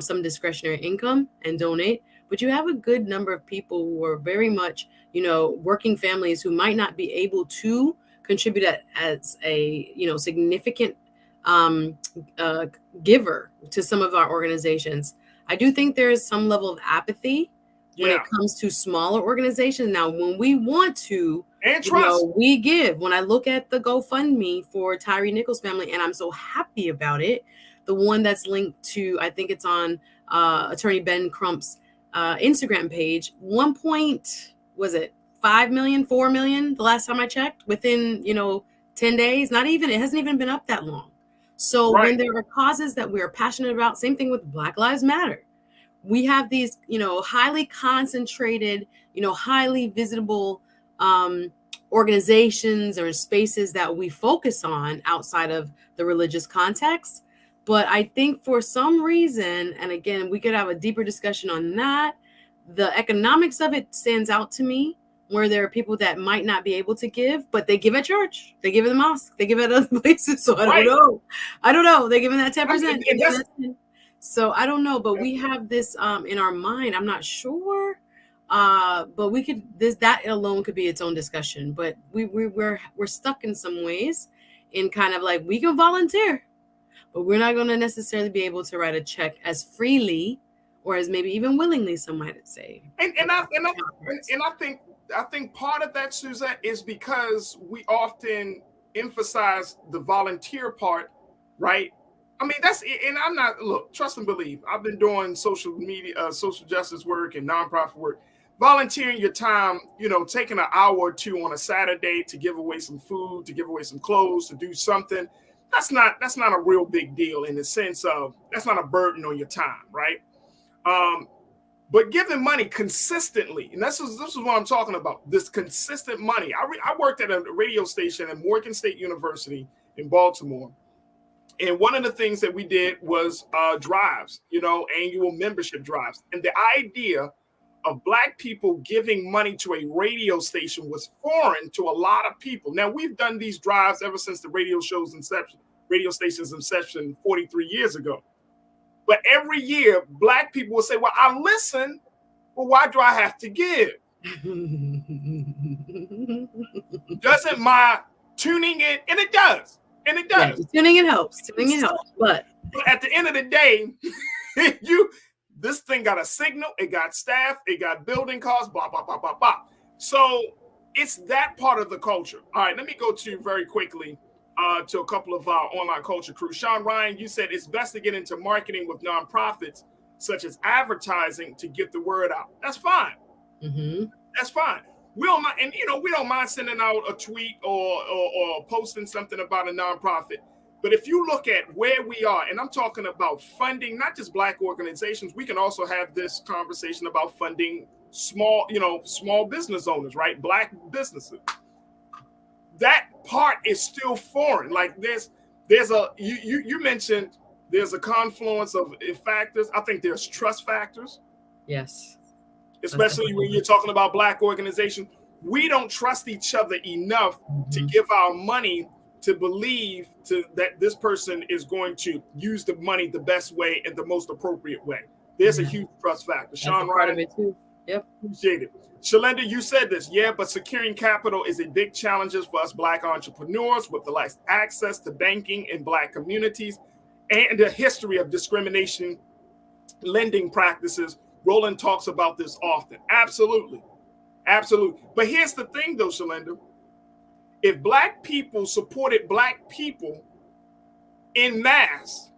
some discretionary income and donate. But you have a good number of people who are very much, working families who might not be able to contribute as a, significant giver to some of our organizations. I do think there is some level of apathy when it comes to smaller organizations. Now, when we want to, we give. When I look at the GoFundMe for Tyree Nichols' family, and I'm so happy about it, the one that's linked to, I think it's on Attorney Ben Crump's Instagram page, 5 million, 4 million the last time I checked, within 10 days. Not even, it hasn't even been up that long. So when there are causes that we're passionate about, same thing with Black Lives Matter. We have these, highly concentrated, highly visible organizations or spaces that we focus on outside of the religious context. But I think for some reason, and again, we could have a deeper discussion on that, the economics of it stands out to me, where there are people that might not be able to give, but they give at church, they give at the mosque, they give at other places. So I don't know. They're giving that 10%. So I don't know, but we have this in our mind. I'm not sure, but we could. That alone could be its own discussion. But we're stuck in some ways, in kind of like, we can volunteer, but we're not going to necessarily be able to write a check as freely, or as maybe even willingly, some might say. And I think part of that, Suzette, is because we often emphasize the volunteer part, right? I mean, and I'm not, look, trust and believe. I've been doing social media, social justice work and nonprofit work. Volunteering your time, taking an hour or two on a Saturday to give away some food, to give away some clothes, to do something. That's not a real big deal, in the sense of, that's not a burden on your time, right? But giving money consistently, and this is what I'm talking about, this consistent money. I worked at a radio station at Morgan State University in Baltimore. And one of the things that we did was drives, annual membership drives. And the idea of Black people giving money to a radio station was foreign to a lot of people. Now, we've done these drives ever since the radio station's inception 43 years ago. But every year, Black people will say, well, I listen, but why do I have to give? Doesn't my tuning in, and it does. And it does. Yeah, tuning in helps. But at the end of the day, this thing got a signal, it got staff, it got building costs, blah, blah, blah, blah, blah. So it's that part of the culture. All right, let me go to very quickly to a couple of our online culture crew. Sean Ryan, you said it's best to get into marketing with nonprofits, such as advertising, to get the word out. That's fine. Mm-hmm. That's fine. We don't mind, and we don't mind sending out a tweet or posting something about a nonprofit. But if you look at where we are, and I'm talking about funding, not just Black organizations, we can also have this conversation about funding small business owners, right? Black businesses. That part is still foreign. Like you mentioned there's a confluence of factors. I think there's trust factors. Yes. especially when you're talking about Black organizations. We don't trust each other enough to give our money to believe that this person is going to use the money the best way and the most appropriate way. There's a huge trust factor. Sean part Ryan, of it too. Yep. Appreciate it. Shalinda, you said this, yeah, but securing capital is a big challenge for us Black entrepreneurs with the less access to banking in Black communities and a history of discrimination lending practices. Roland talks about this often. Absolutely. Absolutely. But here's the thing, though, Shalinda. If Black people supported Black people in mass,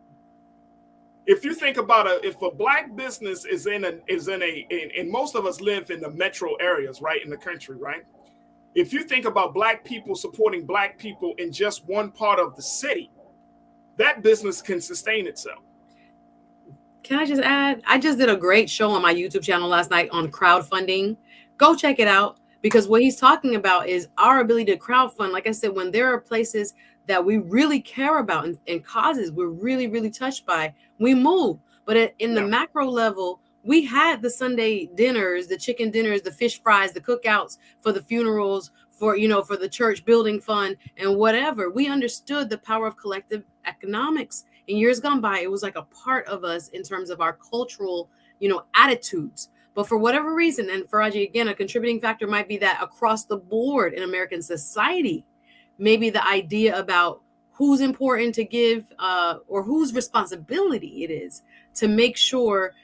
if you think about if a Black business is and most of us live in the metro areas, right, in the country, right? If you think about Black people supporting Black people in just one part of the city, that business can sustain itself. Can I just add? I just did a great show on my YouTube channel last night on crowdfunding. Go check it out, because what he's talking about is our ability to crowdfund. Like I said, when there are places that we really care about and causes we're really, really touched by, we move. But in the macro level, we had the Sunday dinners, the chicken dinners, the fish fries, the cookouts for the funerals, for the church building fund and whatever. We understood the power of collective economics. In years gone by, it was like a part of us in terms of our cultural, attitudes. But for whatever reason, and Farajii, again, a contributing factor might be that across the board in American society, maybe the idea about who's important to give or whose responsibility it is to make sure,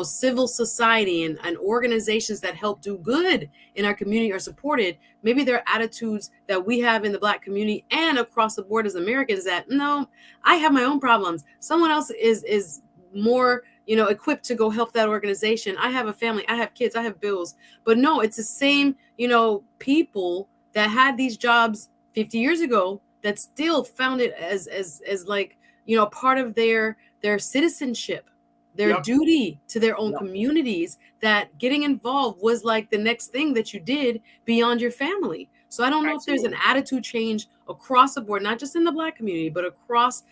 civil society and organizations that help do good in our community are supported. Maybe there are attitudes that we have in the Black community and across the board as Americans that, no, I have my own problems. Someone else is more, equipped to go help that organization. I have a family, I have kids, I have bills. But no, it's the same, people that had these jobs 50 years ago that still found it as like, part of their citizenship, their duty to their own communities, that getting involved was like the next thing that you did beyond your family. So I don't know if there's an attitude change across the board, not just in the Black community, but across,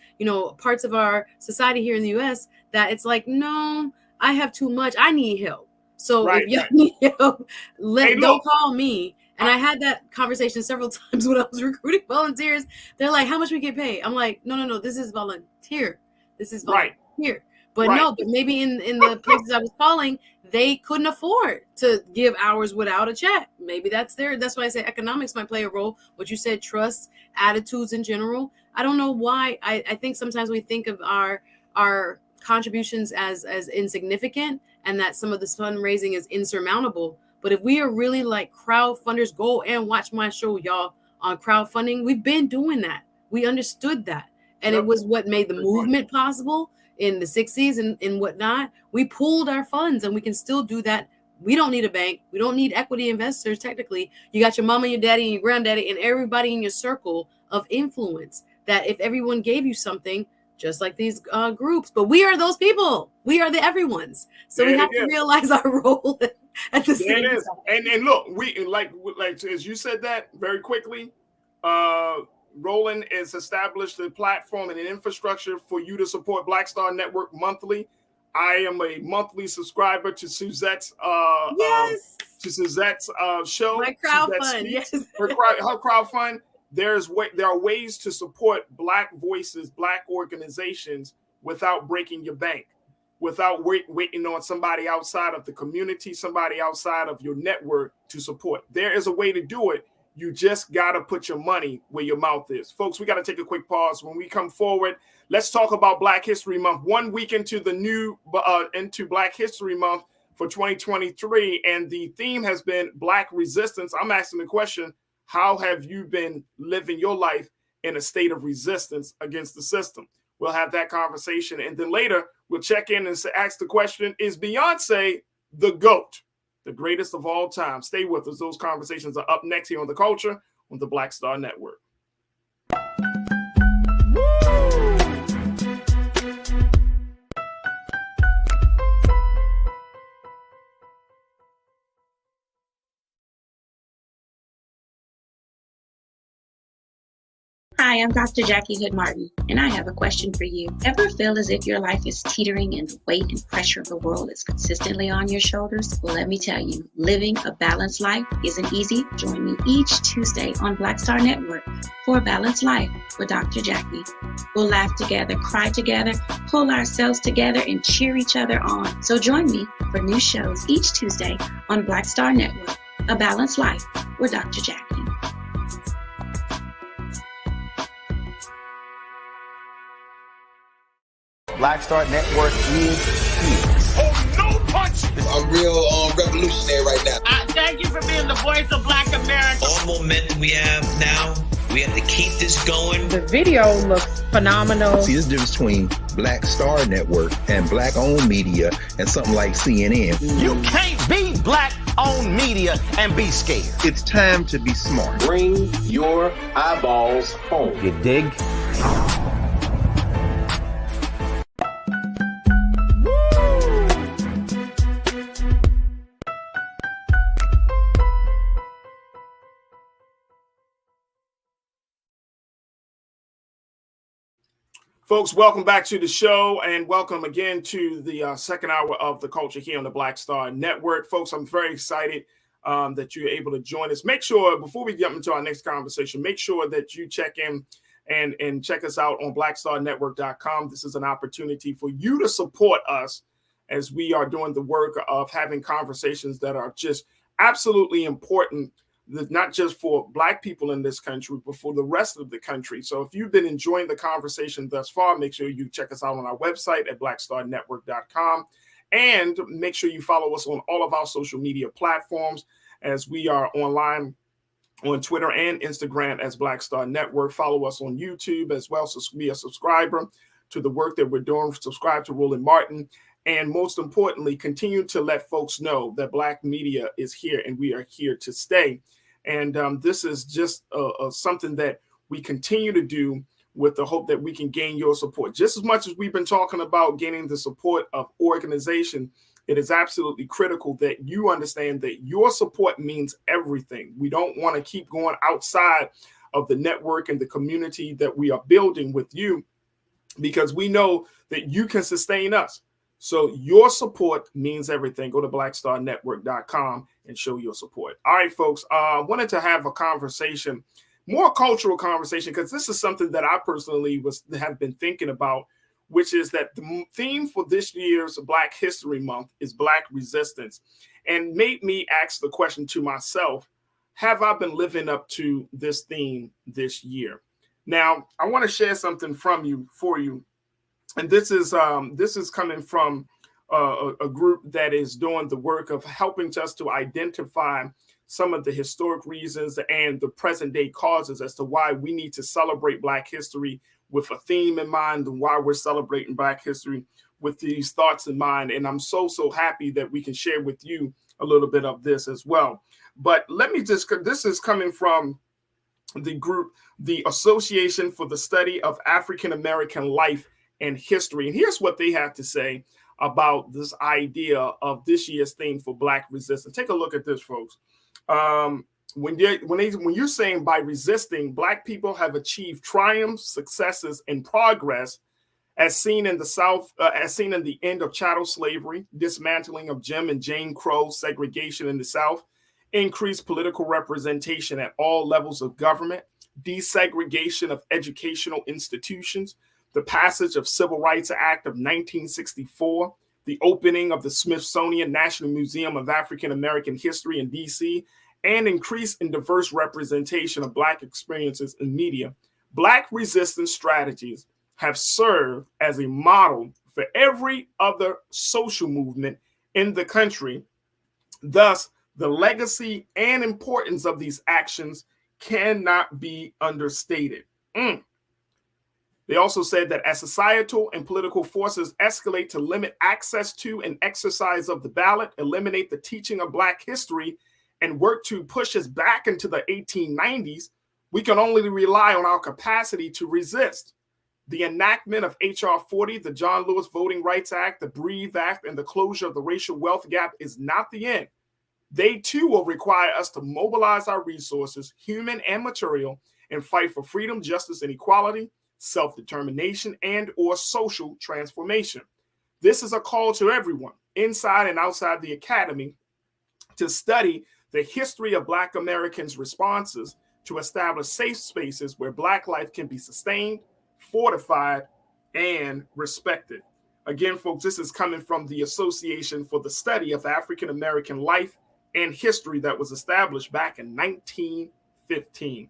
parts of our society here in the US, that it's like, no, I have too much. I need help. So if y'all need help, don't call me. And I had that conversation several times when I was recruiting volunteers. They're like, how much we get paid? I'm like, no, this is volunteer. This is volunteer. But no, but maybe in the places I was calling, they couldn't afford to give hours without a check. Maybe that's why I say economics might play a role. What you said, trust, attitudes in general. I don't know why. I think sometimes we think of our contributions as insignificant, and that some of this fundraising is insurmountable. But if we are really like crowdfunders, go and watch my show, y'all, on crowdfunding. We've been doing that. We understood that. And it was what made the movement possible in the 60s and whatnot. We pooled our funds, and we can still do that. We don't need a bank. We don't need equity investors. Technically, you got your mama, your daddy, and your granddaddy, and everybody in your circle of influence, that if everyone gave you something, just like these groups, but we are those people. We are the everyone's. So we have to realize our role at the same time. And look, we like as you said that very quickly, Roland has established a platform and an infrastructure for you to support Black Star Network monthly. I am a monthly subscriber to Suzette's show. My crowdfund, yes. Her crowdfund. There are ways to support Black voices, Black organizations without breaking your bank, without waiting on somebody outside of the community, somebody outside of your network to support. There is a way to do it. You just got to put your money where your mouth is. Folks, we got to take a quick pause. When we come forward, let's talk about Black History Month. 1 week into into Black History Month for 2023, and the theme has been Black resistance. I'm asking the question, how have you been living your life in a state of resistance against the system? We'll have that conversation. And then later, we'll check in and ask the question, is Beyonce the GOAT, the greatest of all time? Stay with us. Those conversations are up next here on The Culture on the Black Star Network. Hi, I'm Dr. Jackie Hood Martin, and I have a question for you. Ever feel as if your life is teetering and the weight and pressure of the world is consistently on your shoulders? Well, let me tell you, living a balanced life isn't easy. Join me each Tuesday on Black Star Network for A Balanced Life with Dr. Jackie. We'll laugh together, cry together, pull ourselves together, and cheer each other on. So join me for new shows each Tuesday on Black Star Network, A Balanced Life with Dr. Jackie. Black Star Network is here. Oh, no punch! I'm real revolutionary right now. Thank you for being the voice of Black America. All momentum we have now, we have to keep this going. The video looks phenomenal. See, there's a difference between Black Star Network and black-owned media and something like CNN. You can't be black-owned media and be scared. It's time to be smart. Bring your eyeballs home. You dig? Folks, welcome back to the show and welcome again to the second hour of the culture here on the Black Star Network. Folks, I'm very excited that you're able to join us. Make sure, before we jump into our next conversation, make sure that you check in and check us out on blackstarnetwork.com. This is an opportunity for you to support us as we are doing the work of having conversations that are just absolutely important, not just for Black people in this country, but for the rest of the country. So if you've been enjoying the conversation thus far, make sure you check us out on our website at blackstarnetwork.com. And make sure you follow us on all of our social media platforms as we are online on Twitter and Instagram as Black Star Network. Follow us on YouTube as well, so be a subscriber to the work that we're doing. Subscribe to Roland Martin. And most importantly, continue to let folks know that Black media is here and we are here to stay. And this is just something that we continue to do with the hope that we can gain your support. Just as much as we've been talking about gaining the support of organization, it is absolutely critical that you understand that your support means everything. We don't want to keep going outside of the network and the community that we are building with you, because we know that you can sustain us. So your support means everything. Go to blackstarnetwork.com and show your support. All right, folks, I wanted to have a conversation, more cultural conversation, because this is something that I personally have been thinking about, which is that the theme for this year's Black History Month is Black resistance, and made me ask the question to myself, have I been living up to this theme this year? Now, I want to share something for you. And this is coming from a group that is doing the work of helping us to identify some of the historic reasons and the present day causes as to why we need to celebrate Black history with a theme in mind, and why we're celebrating Black history with these thoughts in mind. And I'm so happy that we can share with you a little bit of this as well. But this is coming from the group, the Association for the Study of African American Life and History. And here's what they have to say about this idea of this year's theme for Black resistance. Take a look at this, folks. When you're saying by resisting, Black people have achieved triumphs, successes, and progress, as seen in the South, as seen in the end of chattel slavery, dismantling of Jim and Jane Crow segregation in the South, increased political representation at all levels of government, desegregation of educational institutions, the passage of Civil Rights Act of 1964, the opening of the Smithsonian National Museum of African American History in DC, and increase in diverse representation of Black experiences in media. Black resistance strategies have served as a model for every other social movement in the country. Thus, the legacy and importance of these actions cannot be understated. They also said that as societal and political forces escalate to limit access to and exercise of the ballot, eliminate the teaching of Black history, and work to push us back into the 1890s, we can only rely on our capacity to resist. The enactment of H.R. 40, the John Lewis Voting Rights Act, the Breathe Act, and the closure of the racial wealth gap is not the end. They too will require us to mobilize our resources, human and material, and fight for freedom, justice, and equality, self-determination, and or social transformation. This is a call to everyone, inside and outside the academy, to study the history of Black Americans' responses to establish safe spaces where Black life can be sustained, fortified, and respected. Again, folks, this is coming from the Association for the Study of African American Life and History that was established back in 1915.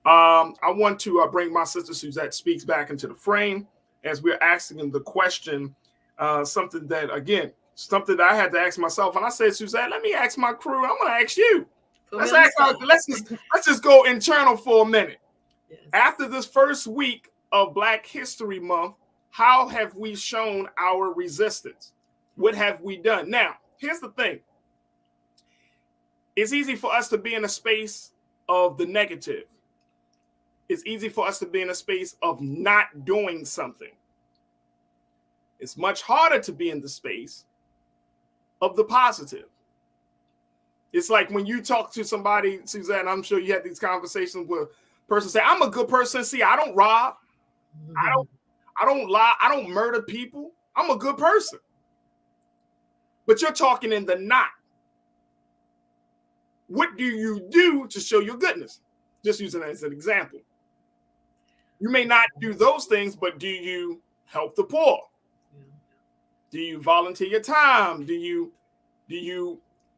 I want to bring my sister Suzette Speaks back into the frame as we're asking the question, something that I had to ask myself. And I said, Suzette, let me ask my crew. I'm going to ask you. Let's just go internal for a minute. Yes. After this first week of Black History Month, how have we shown our resistance? What have we done? Now, here's the thing. It's easy for us to be in a space of the negative. It's easy for us to be in a space of not doing something. It's much harder to be in the space of the positive. It's like when you talk to somebody, Suzanne, I'm sure you had these conversations where a person say, I'm a good person. See, I don't rob. I don't lie. I don't murder people. I'm a good person. But you're talking in the not. What do you do to show your goodness? Just using that as an example. You may not do those things, but do you help the poor? Do you volunteer your time?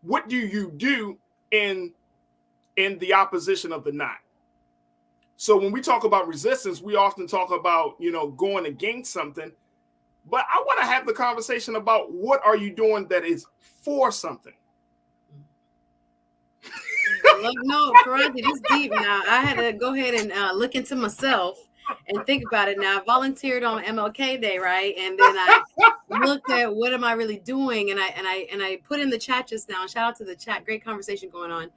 What do you do in the opposition of the not? So when we talk about resistance, we often talk about, going against something, but I want to have the conversation about what are you doing that is for something? No, Farajii, this is deep now. I had to go ahead and look into myself and think about it. Now, I volunteered on MLK Day, right? And then I looked at what am I really doing, and I put in the chat just now. Shout out to the chat, great conversation going on.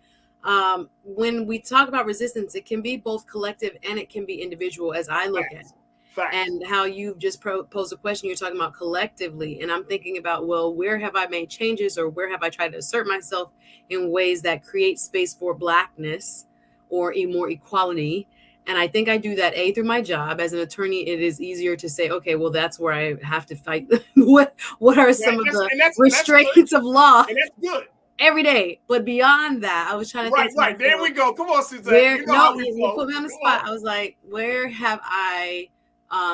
When we talk about resistance, it can be both collective and it can be individual, as I look at it. And how you just posed a question, you're talking about collectively, and I'm thinking about, well, where have I made changes, or where have I tried to assert myself in ways that create space for Blackness or more equality? And I think I do that through my job as an attorney. It is easier to say, okay, well, that's where I have to fight. what are some of the restraints of law? And that's good. Every day. But beyond that, I was trying to think. Right. There we go. Come on, Suzanne. You put me on the spot. I was like, where have I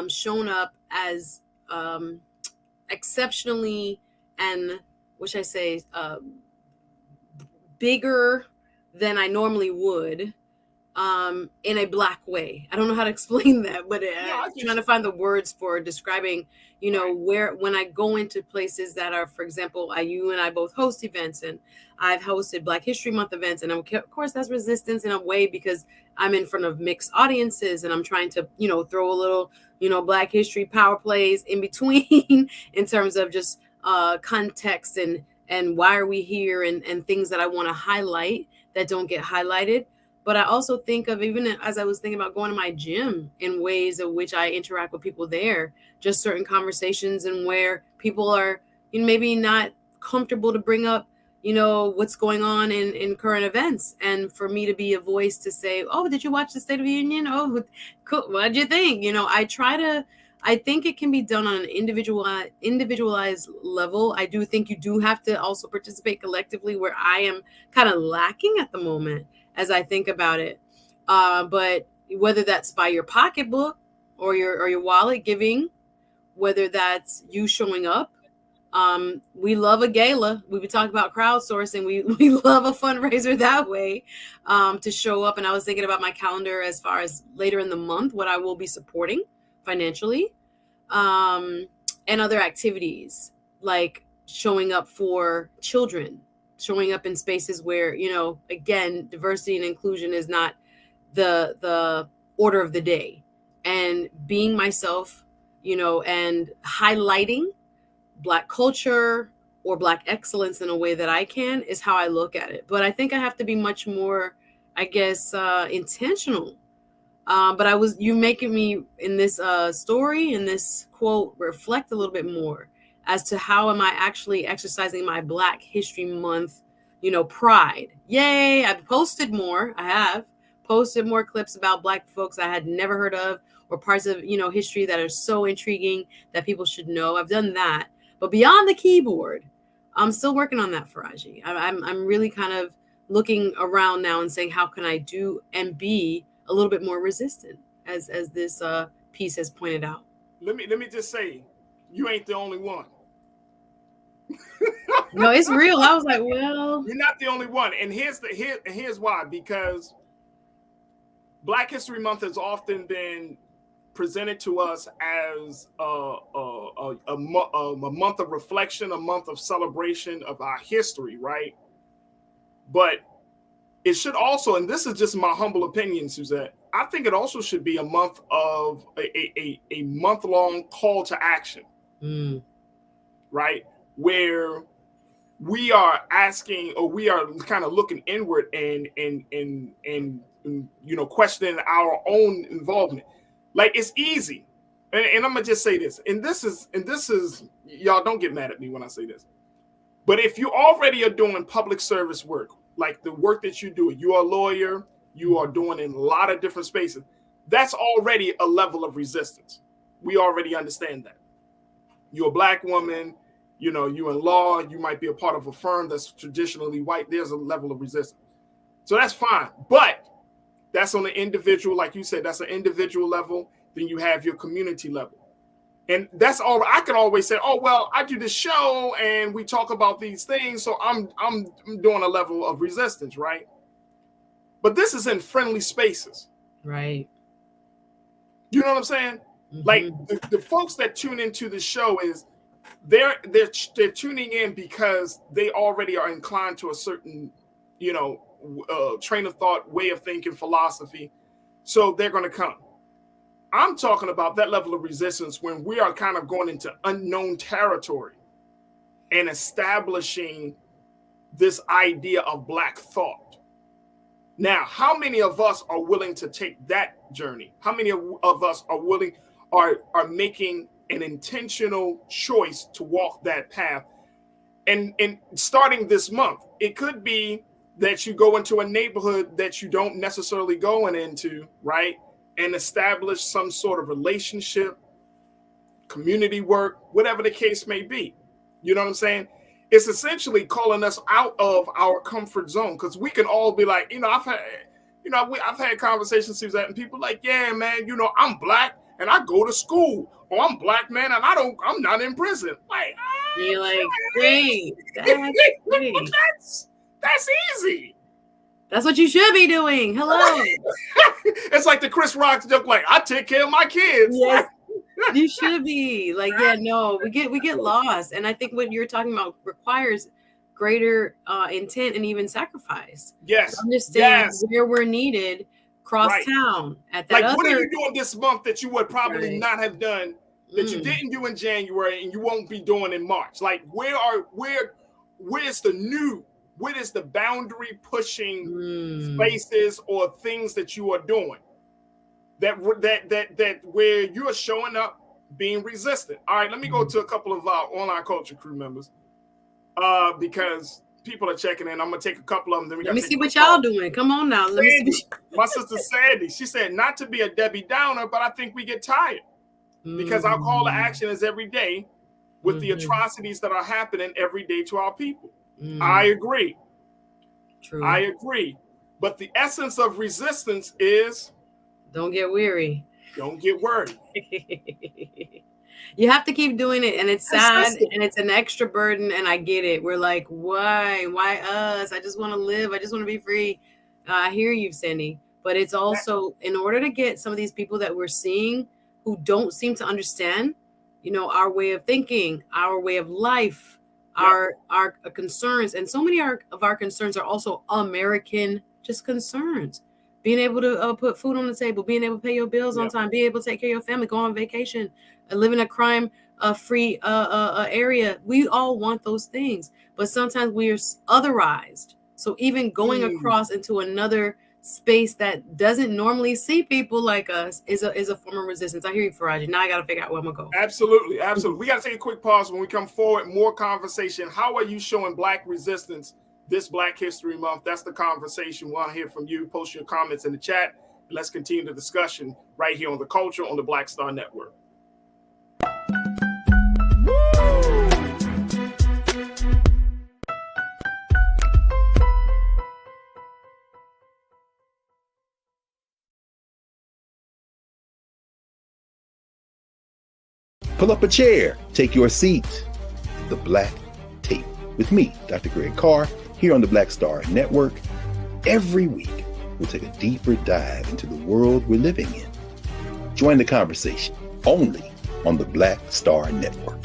shown up as exceptionally and, what should I say, bigger than I normally would, in a Black way? I don't know how to explain that, but I'm trying to find the words for describing, where when I go into places that are, for example, you and I both host events, and I've hosted Black History Month events, and of course that's resistance in a way because I'm in front of mixed audiences and I'm trying to, throw a little, Black history power plays in between in terms of just context and why are we here and things that I want to highlight that don't get highlighted. But I also think of, even as I was thinking about going to my gym, in ways of which I interact with people there, just certain conversations and where people are maybe not comfortable to bring up, what's going on in current events. And for me to be a voice to say, oh, did you watch the State of the Union? Oh, cool. What'd you think? I think it can be done on an individualized level. I do think you do have to also participate collectively, where I am kind of lacking at the moment as I think about it. But whether that's by your pocketbook or your wallet giving, whether that's you showing up, we love a gala. We've been talking about crowdsourcing. We love a fundraiser that way, to show up. And I was thinking about my calendar as far as later in the month, what I will be supporting financially, and other activities like showing up for children, showing up in spaces where, again, diversity and inclusion is not the order of the day, and being myself, and highlighting Black culture or Black excellence in a way that I can is how I look at it. But I think I have to be much more, I guess, intentional. But you making me in this story, in this quote, reflect a little bit more as to how am I actually exercising my Black History Month, pride. Yay! I've posted more. I have posted more clips about Black folks I had never heard of, or parts of, history that are so intriguing that people should know. I've done that. But beyond the keyboard, I'm still working on that, Farajii. I'm really kind of looking around now and saying, how can I do and be a little bit more resistant, as this piece has pointed out. Let me just say, you ain't the only one. No, it's real. I was like, well, you're not the only one, and here's why. Because Black History Month has often been presented to us as a month of reflection, a month of celebration of our history, right? But it should also, and this is just my humble opinion, Suzette, I think it also should be a month of a month-long call to action, right? Where we are asking, or we are kind of looking inward and questioning our own involvement. Like, it's easy, and I'm gonna just say this, and this is y'all don't get mad at me when I say this, but if you already are doing public service work, like the work that you do, you are a lawyer, you are doing in a lot of different spaces, that's already a level of resistance. We already understand that. You're a Black woman, you in law, you might be a part of a firm that's traditionally white. There's a level of resistance. So that's fine. But that's on the individual, like you said, that's an individual level. Then you have your community level. And that's all. I can always say, oh, well, I do this show and we talk about these things, so I'm doing a level of resistance, right? But this is in friendly spaces. Right. You know what I'm saying? Mm-hmm. Like the folks that tune into the show is they're tuning in because they already are inclined to a certain, train of thought, way of thinking, philosophy. So they're going to come. I'm talking about that level of resistance when we are kind of going into unknown territory and establishing this idea of Black thought. Now, how many of us are willing to take that journey? How many of us are making an intentional choice to walk that path? And starting this month, it could be that you go into a neighborhood that you don't necessarily going into, right? And establish some sort of relationship, community work, whatever the case may be. You know what I'm saying? It's essentially calling us out of our comfort zone, because we can all be like, I've had conversations, Suzette, and people like, yeah, man, I'm Black and I go to school, or I'm Black, man, and I'm not in prison. Like, you're like, great, that's easy. That's what you should be doing. Hello. It's like the Chris Rock joke, like, I take care of my kids. Yes, you should be. Like, yeah, no, we get lost. And I think what you're talking about requires greater intent and even sacrifice. Yes. Understand where we're needed cross town at that. Like, what are you doing this month that you would probably not have done, that you didn't do in January and you won't be doing in March? Like, where's the boundary pushing spaces or things that you are doing that where you're showing up being resistant? All right, let me go to a couple of our online culture crew members because people are checking in. I'm gonna take a couple of them. Then let me see what y'all doing. Come on now. Let me see. My sister Sandy, she said, not to be a Debbie Downer, but I think we get tired because our call to action is every day with the atrocities that are happening every day to our people. I agree. True. I agree. But the essence of resistance is don't get weary. Don't get worried. You have to keep doing it, and it's sad and it's an extra burden, and I get it. We're like, why us? I just want to live. I just want to be free. I hear you, Sandy. But it's also in order to get some of these people that we're seeing who don't seem to understand, our way of thinking, our way of life, our concerns, and so many of our concerns are also American just concerns. Being able to put food on the table, being able to pay your bills on time, being able to take care of your family, go on vacation, live in a crime-free area. We all want those things, but sometimes we are otherized. So even going across into another space that doesn't normally see people like us is a form of resistance. I hear you, Farajii. Now I got to figure out where I'm going to go. Absolutely. We got to take a quick pause. When we come forward, more conversation. How are you showing Black resistance this Black History Month? That's the conversation. We want to hear from you. Post your comments in the chat, and let's continue the discussion right here on The Culture on the Black Star Network. Pull up a chair, take your seat. The Black Tape with me, Dr. Greg Carr, here on the Black Star Network. Every week, we'll take a deeper dive into the world we're living in. Join the conversation only on the Black Star Network.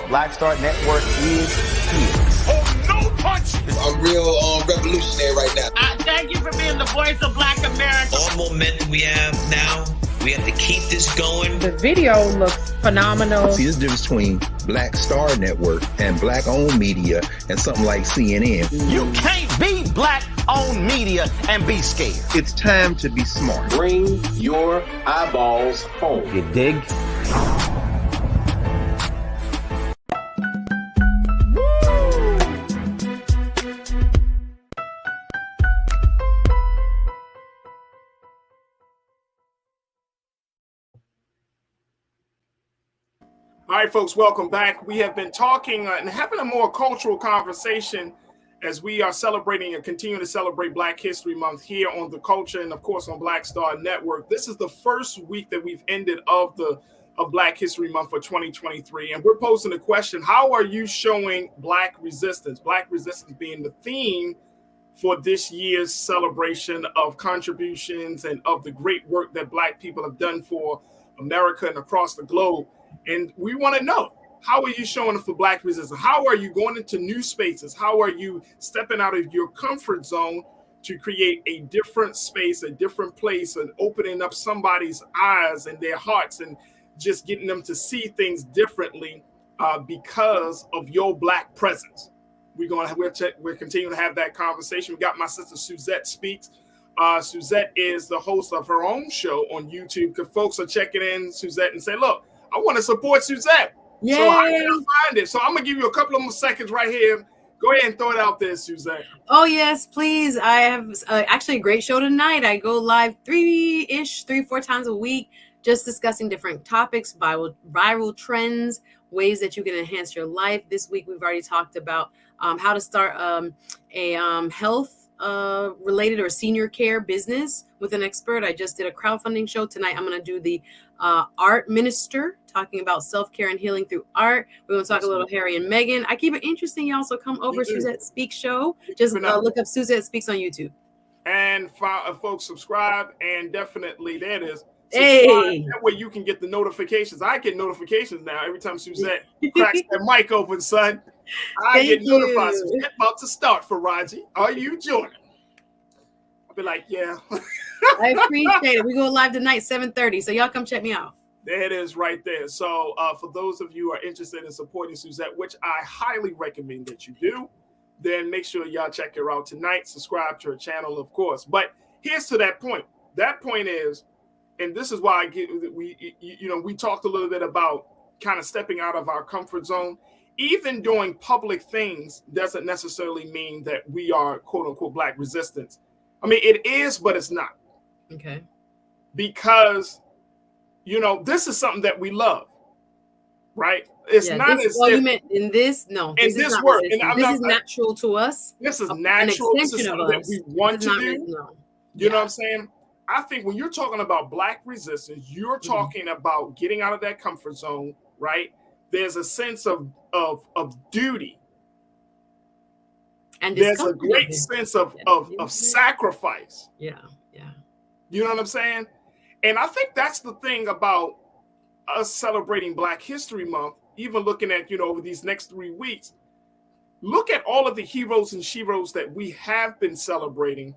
Black Star Network is here. Oh, no punch! I'm real revolutionary right now. Thank you for being the voice of Black America. All momentum we have now, we have to keep this going. The video looks phenomenal. See, there's a difference between Black Star Network and black-owned media and something like CNN. You can't be black-owned media and be scared. It's time to be smart. Bring your eyeballs home. You dig? All right, folks, welcome back. We have been talking and having a more cultural conversation as we are celebrating and continue to celebrate Black History Month here on The Culture and, of course, on Black Star Network. This is the first week that we've ended of Black History Month for 2023. And we're posing the question, how are you showing Black resistance? Black resistance being the theme for this year's celebration of contributions and of the great work that Black people have done for America and across the globe. And we want to know, how are you showing up for Black resistance? How are you going into new spaces? How are you stepping out of your comfort zone to create a different space, a different place, and opening up somebody's eyes and their hearts and just getting them to see things differently because of your Black presence? We're continuing to have that conversation. We got my sister Suzette Speaks. Suzette is the host of her own show on YouTube. Because folks are checking in, Suzette, and say, look, I want to support Suzette. Yay. So how can I find it? So I'm going to give you a couple of more seconds right here. Go ahead and throw it out there, Suzette. Oh, yes, please. I have actually a great show tonight. I go live 3-4 times a week, just discussing different topics, viral trends, ways that you can enhance your life. This week, we've already talked about how to start a health related or senior care business with an expert. I just did a crowdfunding show. Tonight, I'm going to do the art minister, talking about self-care and healing through art. We're going to talk a little Harry and Meghan. I keep it interesting, y'all, so come over Suzette Speaks show. Just look up Suzette Speaks on YouTube. And folks, subscribe, and definitely, there it is. Hey. That way you can get the notifications. I get notifications now every time Suzette cracks that mic open, son. I get notified. Suzette about to start, Farajii. Are you joining? I'll be like, yeah. I appreciate it. We go live tonight, 7:30. So y'all come check me out. There it is right there. So for those of you who are interested in supporting Suzette, which I highly recommend that you do, then make sure y'all check her out tonight. Subscribe to her channel, of course. But here's to that point. That point is, and this is why we talked a little bit about kind of stepping out of our comfort zone. Even doing public things doesn't necessarily mean that we are quote unquote Black resistance. I mean, it is, but it's not. Okay. Because, this is something that we love, right? It's not as if you meant in this. No, in this work. This is natural to us. This is natural. This is something that we want to do. You know what I'm saying? I think when you're talking about Black resistance, you're talking about getting out of that comfort zone, right? There's a sense of duty. And there's a great sense of sacrifice. Yeah. You know what I'm saying? And I think that's the thing about us celebrating Black History Month, even looking at, over these next 3 weeks. Look at all of the heroes and sheroes that we have been celebrating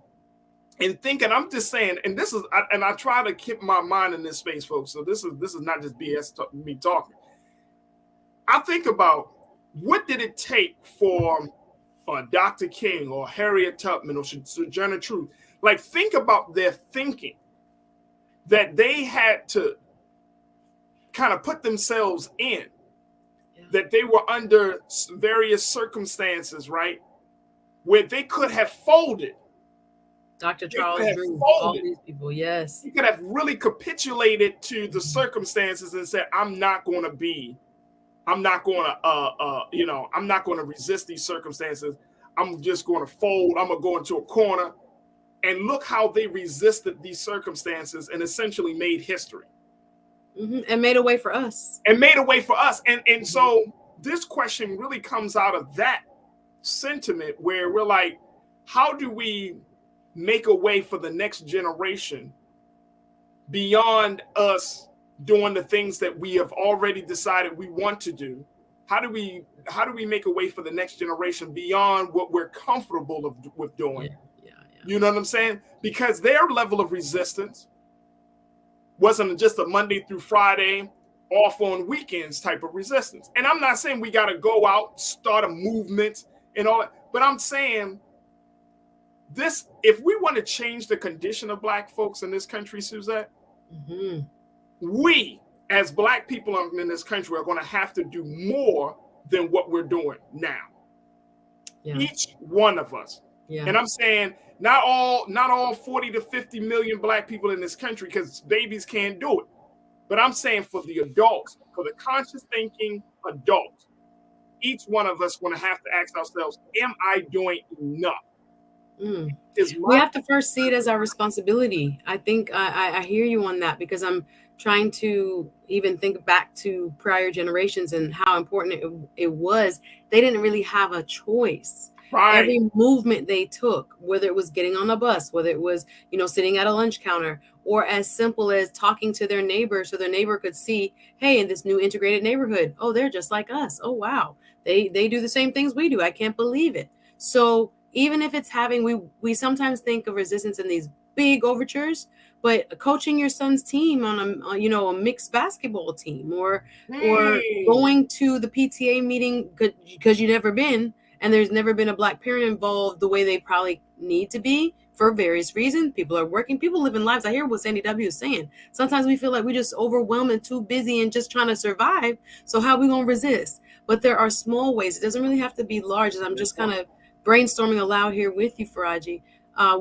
and thinking, I'm just saying, and I try to keep my mind in this space, folks. So this is not just BS me talking. I think about, what did it take for Dr. King or Harriet Tubman or Sojourner Truth? Like, think about their thinking that they had to kind of put themselves in that they were under various circumstances, right, where they could have folded. Dr. Charles Drew, all these people, yes. He could have really capitulated to the circumstances and said, I'm not going to resist these circumstances. I'm just going to fold. I'm going to go into a corner. And look how they resisted these circumstances and essentially made history. And made a way for us. And so this question really comes out of that sentiment where we're like, how do we make a way for the next generation beyond us doing the things that we have already decided we want to do? How do we make a way for the next generation beyond what we're comfortable with doing? You know what I'm saying? Because their level of resistance wasn't just a Monday through Friday, off on weekends type of resistance. And I'm not saying we got to go out, start a movement and all that, but I'm saying this, if we want to change the condition of Black folks in this country, Suzette, we as Black people in this country are going to have to do more than what we're doing now. Each one of us. And I'm saying not all 40 to 50 million Black people in this country, because babies can't do it. But I'm saying for the adults, for the conscious thinking adults, each one of us going to have to ask ourselves, am I doing enough? We have to first see it as our responsibility. I think I hear you on that, because I'm trying to even think back to prior generations and how important it was. They didn't really have a choice. Right. Every movement they took, whether it was getting on a bus, whether it was, sitting at a lunch counter, or as simple as talking to their neighbor so their neighbor could see, hey, in this new integrated neighborhood, oh, they're just like us. Oh, wow. They do the same things we do. I can't believe it. So even if it's we sometimes think of resistance in these big overtures, but coaching your son's team on a mixed basketball team, or going to the PTA meeting because you've never been, and there's never been a Black parent involved the way they probably need to be for various reasons. People are working, people living lives. I hear what Sandy W is saying. Sometimes we feel like we're just overwhelmed and too busy and just trying to survive. So how are we going to resist? But there are small ways. It doesn't really have to be large. And I'm just kind of brainstorming aloud here with you, Farajii.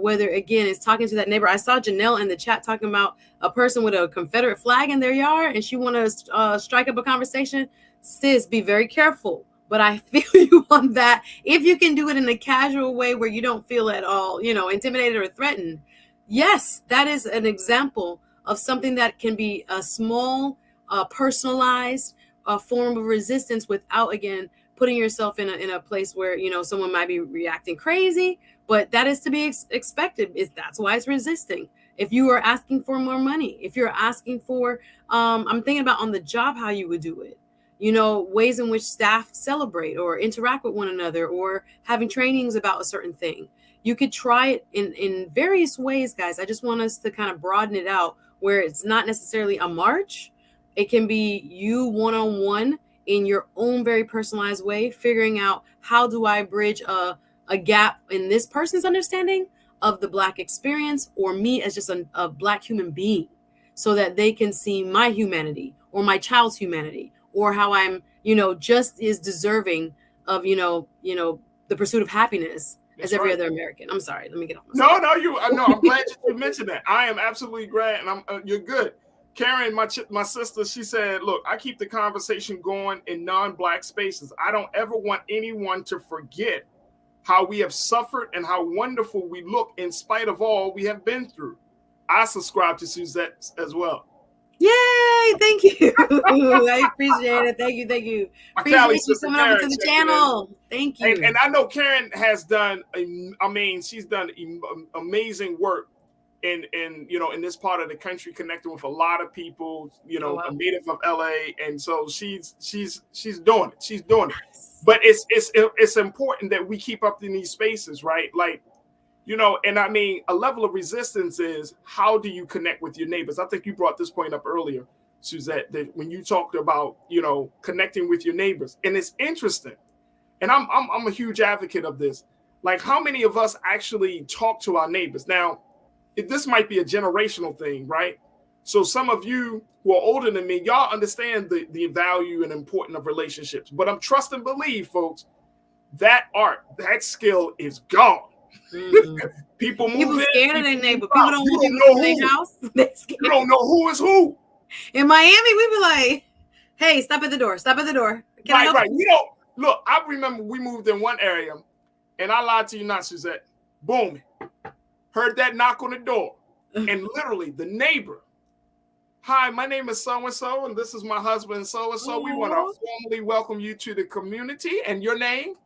Whether, again, it's talking to that neighbor. I saw Janelle in the chat talking about a person with a Confederate flag in their yard and she want to strike up a conversation. Sis, be very careful. But I feel you on that. If you can do it in a casual way where you don't feel at all, intimidated or threatened. Yes, that is an example of something that can be a small, personalized form of resistance without, again, putting yourself in a place where, someone might be reacting crazy. But that is to be expected. That's why it's resisting. If you are asking for more money, if you're asking for, I'm thinking about on the job, how you would do it. Ways in which staff celebrate or interact with one another, or having trainings about a certain thing. You could try it in various ways, guys. I just want us to kind of broaden it out where it's not necessarily a march. It can be you one-on-one in your own very personalized way, figuring out how do I bridge a gap in this person's understanding of the Black experience, or me as just a Black human being, so that they can see my humanity or my child's humanity, or how I'm, just as deserving of, the pursuit of happiness as every other American. I'm sorry. Let me get off. No, I'm glad you mentioned that. I am absolutely glad, and you're good. Karen, my sister, she said, look, I keep the conversation going in non-Black spaces. I don't ever want anyone to forget how we have suffered and how wonderful we look in spite of all we have been through. I subscribe to Suzette as well. Yay! Thank you. I appreciate it. Thank you. Appreciate you coming over to the channel. Thank you. And I know Karen has done. She's done amazing work in this part of the country, connecting with a lot of people. A native of LA, and so she's doing it. She's doing it. But it's important that we keep up in these spaces, right? Like. And a level of resistance is, how do you connect with your neighbors? I think you brought this point up earlier, Suzette, that when you talked about, connecting with your neighbors. And it's interesting. And I'm a huge advocate of this. Like, how many of us actually talk to our neighbors? Now, this might be a generational thing, right? So some of you who are older than me, y'all understand the value and importance of relationships. But I'm trust and believe, folks, that art, that skill is gone. People move in. Scared of their neighbor. People don't want to know in their house. You don't know who is who. In Miami, we be like, hey, stop at the door. Stop at the door. Can I help you? You know, look, I remember we moved in one area, and I lied to you not, Suzette. Boom. Heard that knock on the door. And literally the neighbor, hi, my name is so-and-so, and this is my husband, so-and-so. We want to formally welcome you to the community. And your name?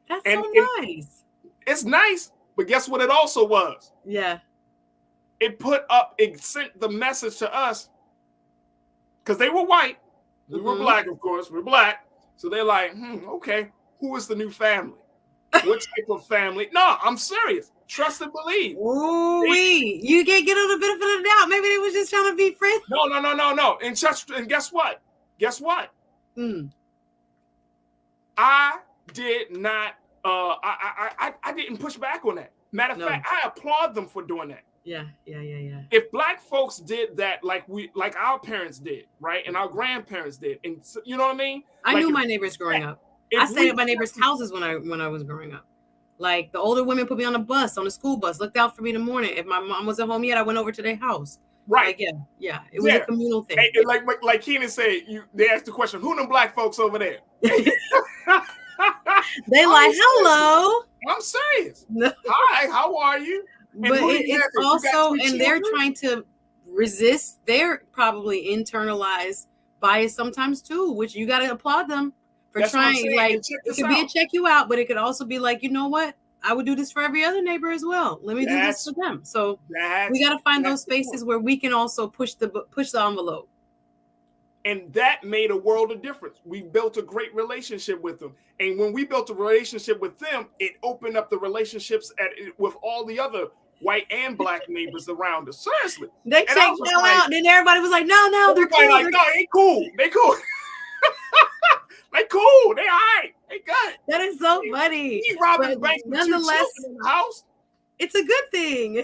That's so nice. It's nice, but guess what it also was? Yeah. It sent the message to us, because they were white. We were black, of course. We're black. So they're like, okay, who is the new family? What type of family? No, I'm serious. Trust and believe. You can't get on the benefit of the doubt. Maybe they was just trying to be friends. No. And guess what? I did not. I didn't push back on that. Matter of fact, I applaud them for doing that. Yeah. If black folks did that, like our parents did, right, and our grandparents did, and you know what I mean. I knew my neighbors growing up. I stayed at my neighbors' houses when I was growing up. Like the older women put me on the school bus, looked out for me in the morning. If my mom wasn't home yet, I went over to their house. Right. Like, yeah. It was a communal thing. And like Keenan said, they asked the question, who them black folks over there? They like, hello. I'm serious. Hi, how are you? And but it's also, and they're trying to resist. They're probably internalized bias sometimes too, which you got to applaud them for trying. Like, it could be a check you out, but it could also be like, you know what? I would do this for every other neighbor as well. Let me do this for them. So we got to find those spaces where we can also push the envelope. And that made a world of difference. We built a great relationship with them. And when we built a relationship with them, it opened up the relationships with all the other white and black neighbors around us. Seriously. They checked you out. Then everybody was like, no, they're cool. Like, no, they cool. They cool. They cool. They all right. They good. That is so funny. He robbing banks with nonetheless, in the house. It's a good thing.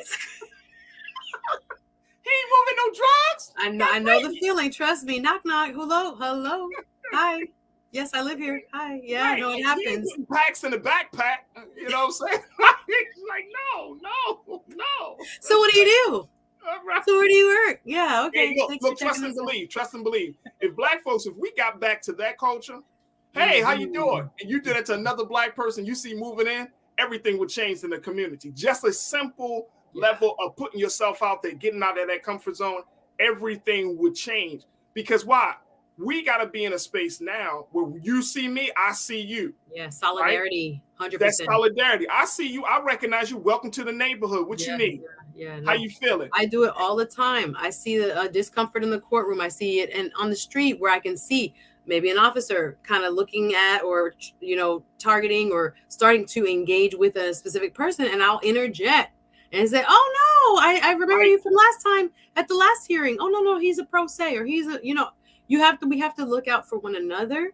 He ain't moving no drugs. I know the feeling. Trust me. Knock, knock. Hello. Hi. Yes, I live here. Hi. Yeah, right. I know it happens. Packs in the backpack. You know what I'm saying? Like, no. So what do you do? Right. So where do you work? Yeah, okay. Hey, look, trust and believe. If black folks, if we got back to that culture, hey, how you doing? And you did it to another black person you see moving in, everything would change in the community. Just a simple level of putting yourself out there, getting out of that comfort zone, everything would change. Because why? We got to be in a space now where you see me, I see you. Yeah, solidarity, right? 100%. That's solidarity. I see you, I recognize you. Welcome to the neighborhood. What you need? Yeah. No. How you feeling? I do it all the time. I see the discomfort in the courtroom. I see it and on the street where I can see maybe an officer kind of looking at or, targeting or starting to engage with a specific person, and I'll interject and say, oh, no, I remember you from last time at the last hearing. Oh, no, he's a pro se, or he's we have to look out for one another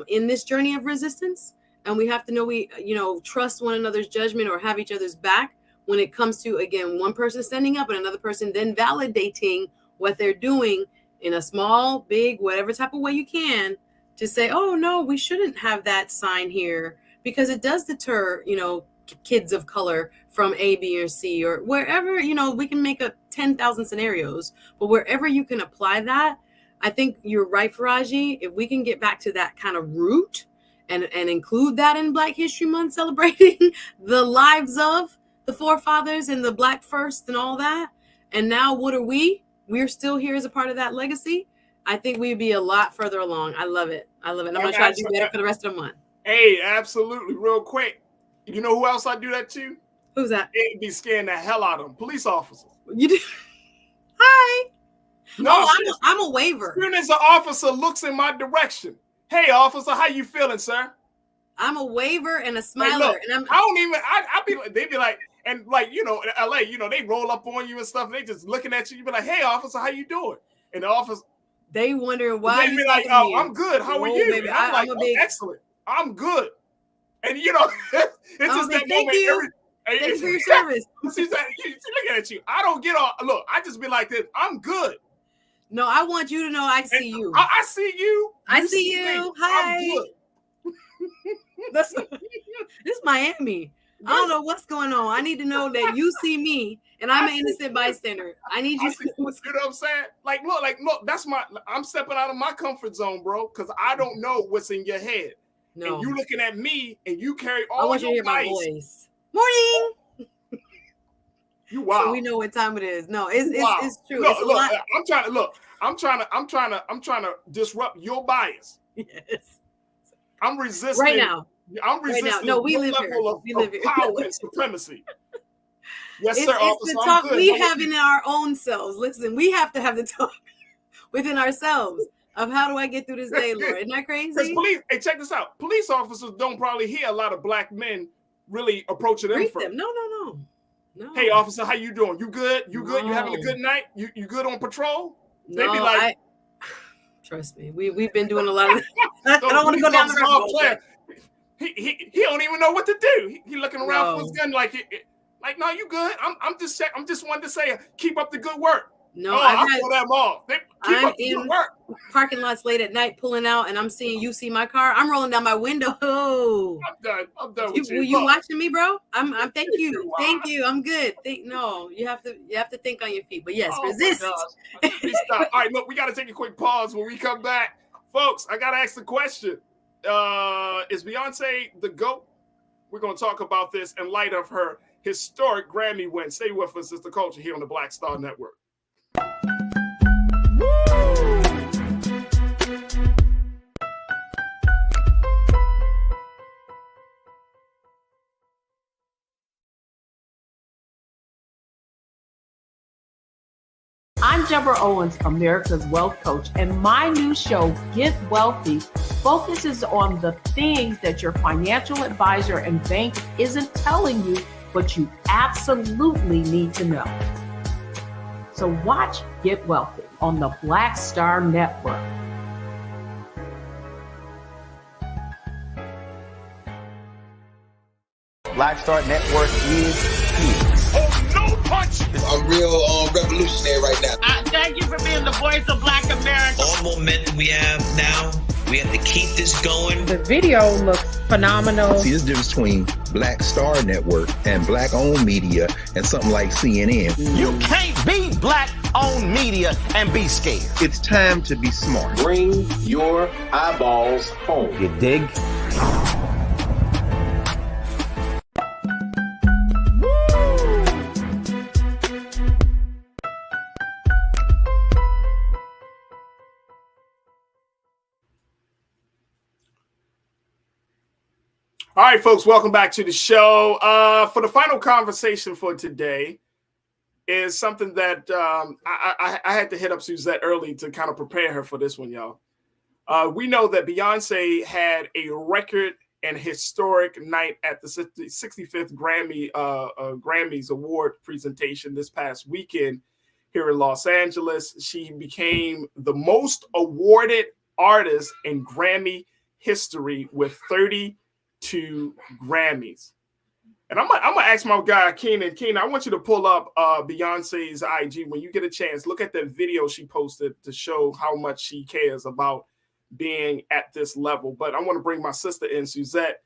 in this journey of resistance. And we have to know trust one another's judgment or have each other's back when it comes to, again, one person standing up and another person then validating what they're doing in a small, big, whatever type of way you can to say, oh, no, we shouldn't have that sign here because it does deter, kids of color from A, B, or C, or wherever, we can make up 10,000 scenarios, but wherever you can apply that, I think you're right, Farajii. If we can get back to that kind of root and include that in Black History Month, celebrating the lives of the forefathers and the Black first and all that. And now what are we? We're still here as a part of that legacy. I think we'd be a lot further along. I love it. I'm going to try to do better for the rest of the month. Hey, absolutely. Real quick. You know who else I do that to? Who's that? It'd be scaring the hell out of them. Police officers. You do? Hi. No, I'm a waiver. As soon as an officer looks in my direction, hey, officer, how you feeling, sir? I'm a waiver and a smiler. Look, and they be like, and like, in LA, they roll up on you and stuff. And they just looking at you. You be like, hey, officer, how you doing? And the officer, they wondering why. They be like, oh, I'm good. How are you? Baby, I'm like, excellent. I'm good. And it's just that moment. Thank you for your service. See, looking at you. I don't get all. Look, I just be like this. I'm good. No, I want you to know I see you. I see you. I see you. Me. Hi. I'm good. This is Miami. I don't know what's going on. I need to know that you see me and I'm an innocent bystander. I need you to know what's you know what I'm saying? Like, look, that's I'm stepping out of my comfort zone, bro, because I don't know what's in your head. No. And you looking at me and you carry all I want you to hear my voice. Morning. You wild. So we know what time it is. No, it's true. Look, it's a lot. I'm trying to disrupt your bias. Yes. I'm resisting right now. I'm resisting right now. No, we live here. We live here. Power and supremacy. Yes, sir. It's the talk we have in our own selves. Listen, we have to have the talk within ourselves of how do I get through this day, Lord? Isn't that crazy? Police, hey, check this out. Police officers don't probably hear a lot of black men really approaching them first. No. Hey, officer, how you doing? You good? You good? You having a good night? You good on patrol? No, they be like, trust me, we've been doing a lot of. I don't want to go down the road. He don't even know what to do. He looking around for his gun like no, you good? I'm just wanted to say keep up the good work. No, I'll throw them off. Keep up the good work. Parking lots late at night, pulling out, and I'm seeing you see my car. I'm rolling down my window. I'm done with you. Were you watching me, bro? I'm. Thank you. Thank you. I'm good. You have to think on your feet. But yes, resist. All right, look, we got to take a quick pause. When we come back, folks, I got to ask the question: is Beyonce the GOAT? We're going to talk about this in light of her historic Grammy win. Stay with us. It's The Culture here on the Black Star Network. I'm Deborah Owens, America's Wealth Coach, and my new show, Get Wealthy, focuses on the things that your financial advisor and bank isn't telling you, but you absolutely need to know. So watch Get Wealthy on the Black Star Network. Black Star Network is here. Oh, no punch! I'm real revolutionary right now. Thank you for being the voice of Black America. All momentum we have now, we have to keep this going. The video looks phenomenal. See, there's a difference between Black Star Network and black-owned media and something like CNN. You can't be black-owned media and be scared. It's time to be smart. Bring your eyeballs home. You dig? All right, folks, welcome back to the show. For the final conversation for today is something that I had to hit up Suzette early to kind of prepare her for this one, y'all. We know that Beyonce had a record and historic night at the 65th Grammys award presentation this past weekend here in Los Angeles. She became the most awarded artist in Grammy history with 32 Grammys. And I'm gonna ask my guy Keenan. Keenan, I want you to pull up Beyonce's IG when you get a chance. Look at that video she posted to show how much she cares about being at this level. But I want to bring my sister in, Suzette,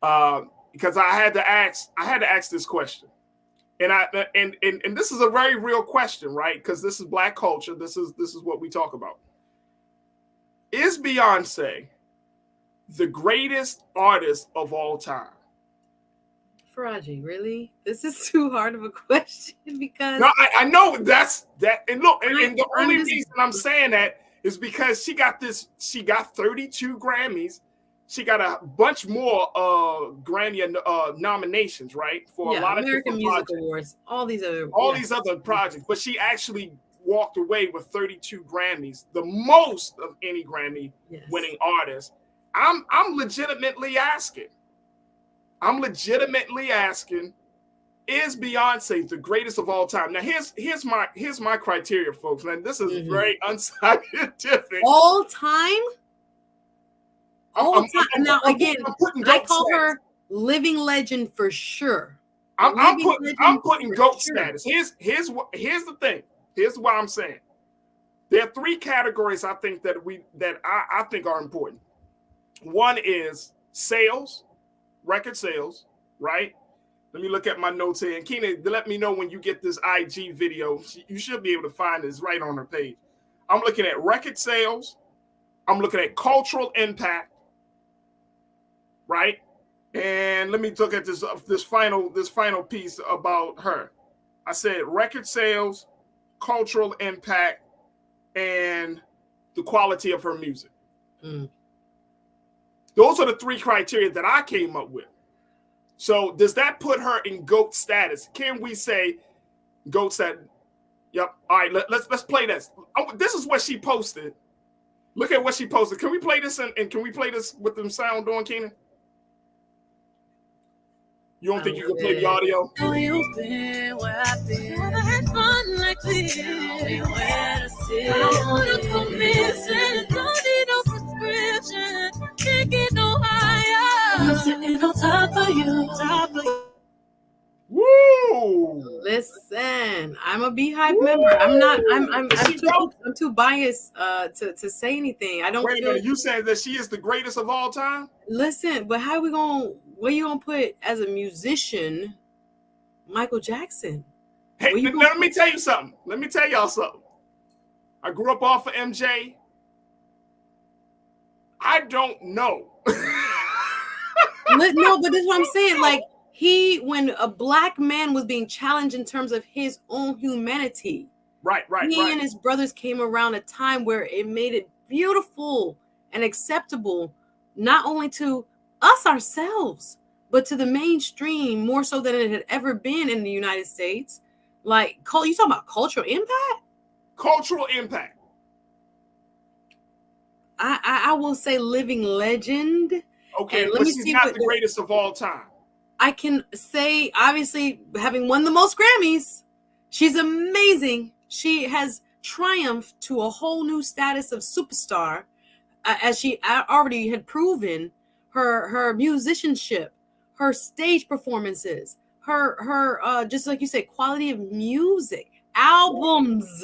because I had to ask this question. And this is a very real question, right? Because this is Black culture. This is what we talk about. Is Beyonce the greatest artist of all time? Farajii, really? This is too hard of a question because no, I know that's that. And look, and the only reason I'm saying that is because she got 32 Grammys. She got a bunch more Grammy nominations, right? For a lot of American Music Awards, all these other projects. But she actually walked away with 32 Grammys, the most of any Grammy winning artist. I'm legitimately asking, is Beyonce the greatest of all time? Now, here's my criteria, folks. And this is very unscientific. All time? Now, again, I call her living legend for sure. I'm putting GOAT status. Here's the thing. Here's what I'm saying. There are three categories I think that I think are important. One is sales, record sales, right? Let me look at my notes here. And Keenan, let me know when you get this IG video. You should be able to find this right on her page. I'm looking at record sales. I'm looking at cultural impact, right? And let me look at this final piece about her. I said record sales, cultural impact, and the quality of her music. Those are the three criteria that I came up with. So does that put her in GOAT status? Can we say GOAT status? Yep. All right, let's play this. This is what she posted. Look at what she posted. Can we play this and can we play this with them sound on, Keenan? You don't think you can play the audio? You've been where I've been. Never had fun like this. Tell me where to sit. I don't wanna go missing. Don't need no prescription. Can't get no higher. I'm sitting on top of you. Woo! Listen, I'm a Beehive member. I'm too biased to say anything. I don't. Wait a minute, you saying that she is the greatest of all time? Listen, but how we gonna? What you gonna put as a musician? Michael Jackson. Hey, let me tell you something. Let me tell y'all something. I grew up off of MJ. I don't know. No, but this is what I'm saying. Like when a black man was being challenged in terms of his own humanity. Right. He and his brothers came around a time where it made it beautiful and acceptable, not only to us ourselves, but to the mainstream more so than it had ever been in the United States. Like, you talking about cultural impact? Cultural impact. I will say living legend. Okay, but she's not the greatest of all time. I can say, obviously, having won the most Grammys, she's amazing. She has triumphed to a whole new status of superstar, as she already had proven. Her musicianship, her stage performances, her just like you said, quality of music, albums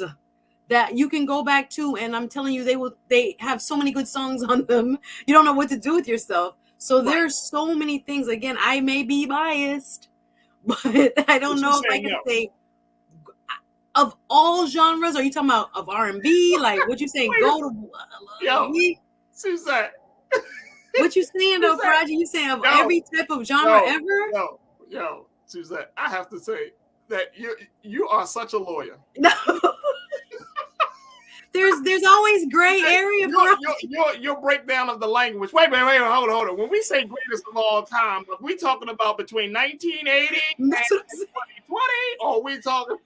that you can go back to, and I'm telling you, they have so many good songs on them. You don't know what to do with yourself. So there's so many things. Again, I may be biased, but I don't know if I can say of all genres. Are you talking about of R&B? Like what you saying? Go to Suzette. What you saying though, Farajii? You saying of every type of genre ever? Yo, Suzette, I have to say that you are such a lawyer. No. There's always gray area for your breakdown of the language. Wait, hold on. When we say greatest of all time, are we talking about between 1980 and 2020, or are we talking?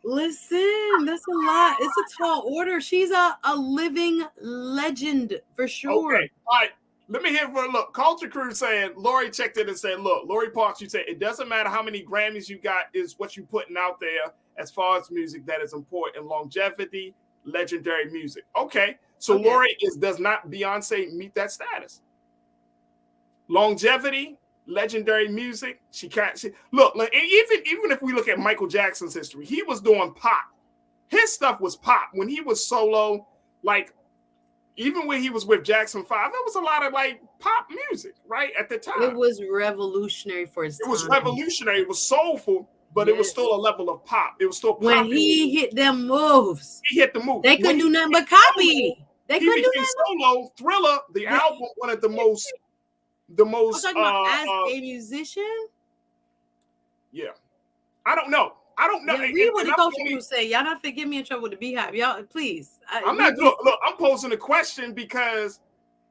Listen, that's a lot. It's a tall order. She's a living legend for sure. Okay, all right. Let me hear for a look. Culture Crew saying, Lori checked in and said, look, Lori Parks, you said it doesn't matter how many Grammys you got, is what you putting out there as far as music that is important. Longevity, legendary music. Okay. So Lori does not Beyonce meet that status? Longevity, legendary music. She can't look, like, even if we look at Michael Jackson's history, he was doing pop. His stuff was pop. When he was solo, like even when he was with Jackson 5, it was a lot of like pop music, right? At the time. It was revolutionary for his time. It was revolutionary. It was soulful, but it was still a level of pop. It was still pop. When he hit them moves. He hit the move. They couldn't do nothing but copy. They couldn't do nothing. Solo, Thriller, the album, one of the most I'm talking about as a musician? Yeah. I don't know. Yeah, read what the Culture Crew say. Y'all not get me in trouble with the Beehive. Y'all, please. Look, I'm posing a question because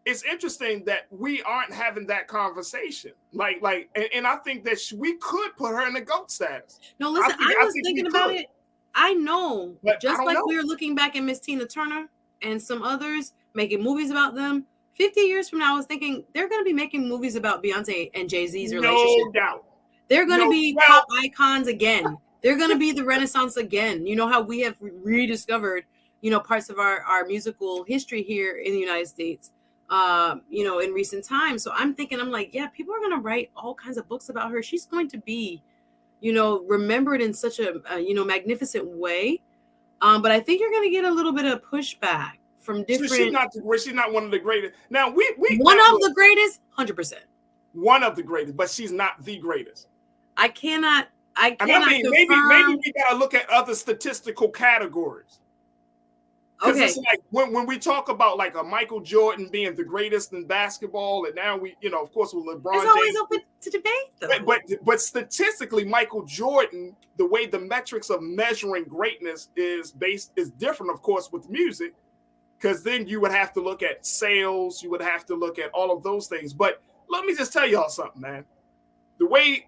it's interesting that we aren't having that conversation. And I think that we could put her in the GOAT status. No, listen, I was thinking about it. I know, but just like we were looking back at Miss Tina Turner and some others making movies about them. 50 years from now, I was thinking they're going to be making movies about Beyonce and Jay-Z's relationship. No doubt. They're going to be pop icons again. They're going to be the Renaissance again. You know how we have rediscovered, parts of our musical history here in the United States, in recent times. So I'm like, yeah, people are going to write all kinds of books about her. She's going to be remembered in such a magnificent way. But I think you're going to get a little bit of pushback from different. She's not one of the greatest. Now we one of the greatest, 100%. One of the greatest, but she's not the greatest. I cannot. Maybe we gotta look at other statistical categories. Because it's like when we talk about like a Michael Jordan being the greatest in basketball, and now we, of course, with LeBron James. It's always open to debate, though. But statistically, Michael Jordan, the way the metrics of measuring greatness is different, of course, with music, because then you would have to look at sales, you would have to look at all of those things. But let me just tell y'all something, man. The way,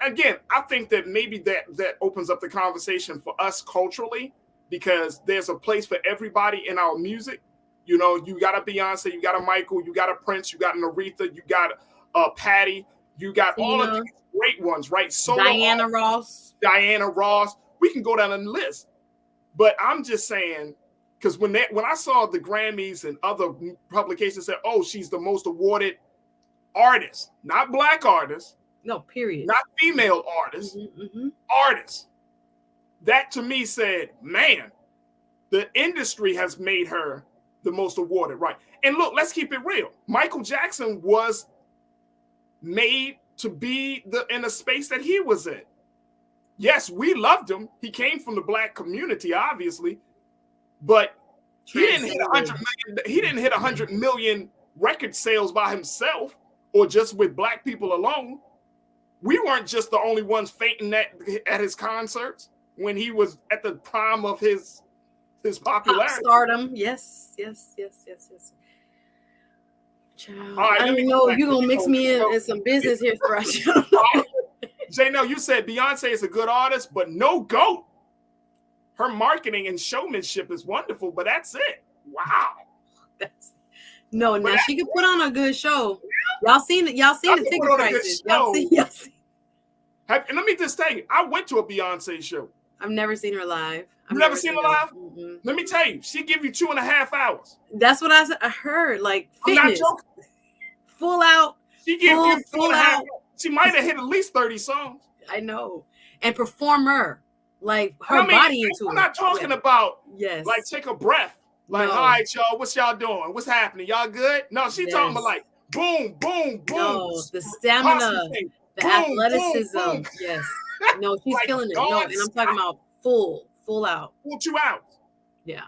and again, I think that maybe that opens up the conversation for us culturally, because there's a place for everybody in our music. You got a Beyonce, you got a Michael, you got a Prince, you got an Aretha, you got a Patty, you got all of these great ones, right? Diana Ross. We can go down the list. But I'm just saying, because when I saw the Grammys and other publications said, oh, she's the most awarded artist, not black artist. No, period. Not female artist, artist. That to me said, man, the industry has made her the most awarded, right? And look, let's keep it real. Michael Jackson was made to be in a space that he was in. Yes, we loved him. He came from the black community, obviously, but he didn't hit 100 million. He didn't hit 100 million record sales by himself or just with black people alone. We weren't just the only ones fainting at his concerts when he was at the prime of his popularity. Stardom. Yes. Child, right, I don't know. You're going to mix me in some business here, Farajii. Jay, no, you said Beyonce is a good artist, but no GOAT. Her marketing and showmanship is wonderful, but that's it. Wow. Now she could put on a good show. Y'all seen the ticket prices. Y'all see. And let me just tell you, I went to a Beyonce show. I've never seen her live. You've never seen her live? Mm-hmm. Let me tell you, she give you 2.5 hours. That's what I heard. Like fitness. I'm not joking. Full out. She give you 2.5 hours. She might have hit at least 30 songs. I know. And performer. Like her body into it. I'm not talking about yes. Like take a breath. Like, all right, y'all, what's y'all doing? What's happening? Y'all good? No, she talking about like boom, boom, boom. No, the stamina, the athleticism. Boom, boom. Yes. No, she's like killing it. No, and I'm talking about full out. Full 2 hours. Yeah.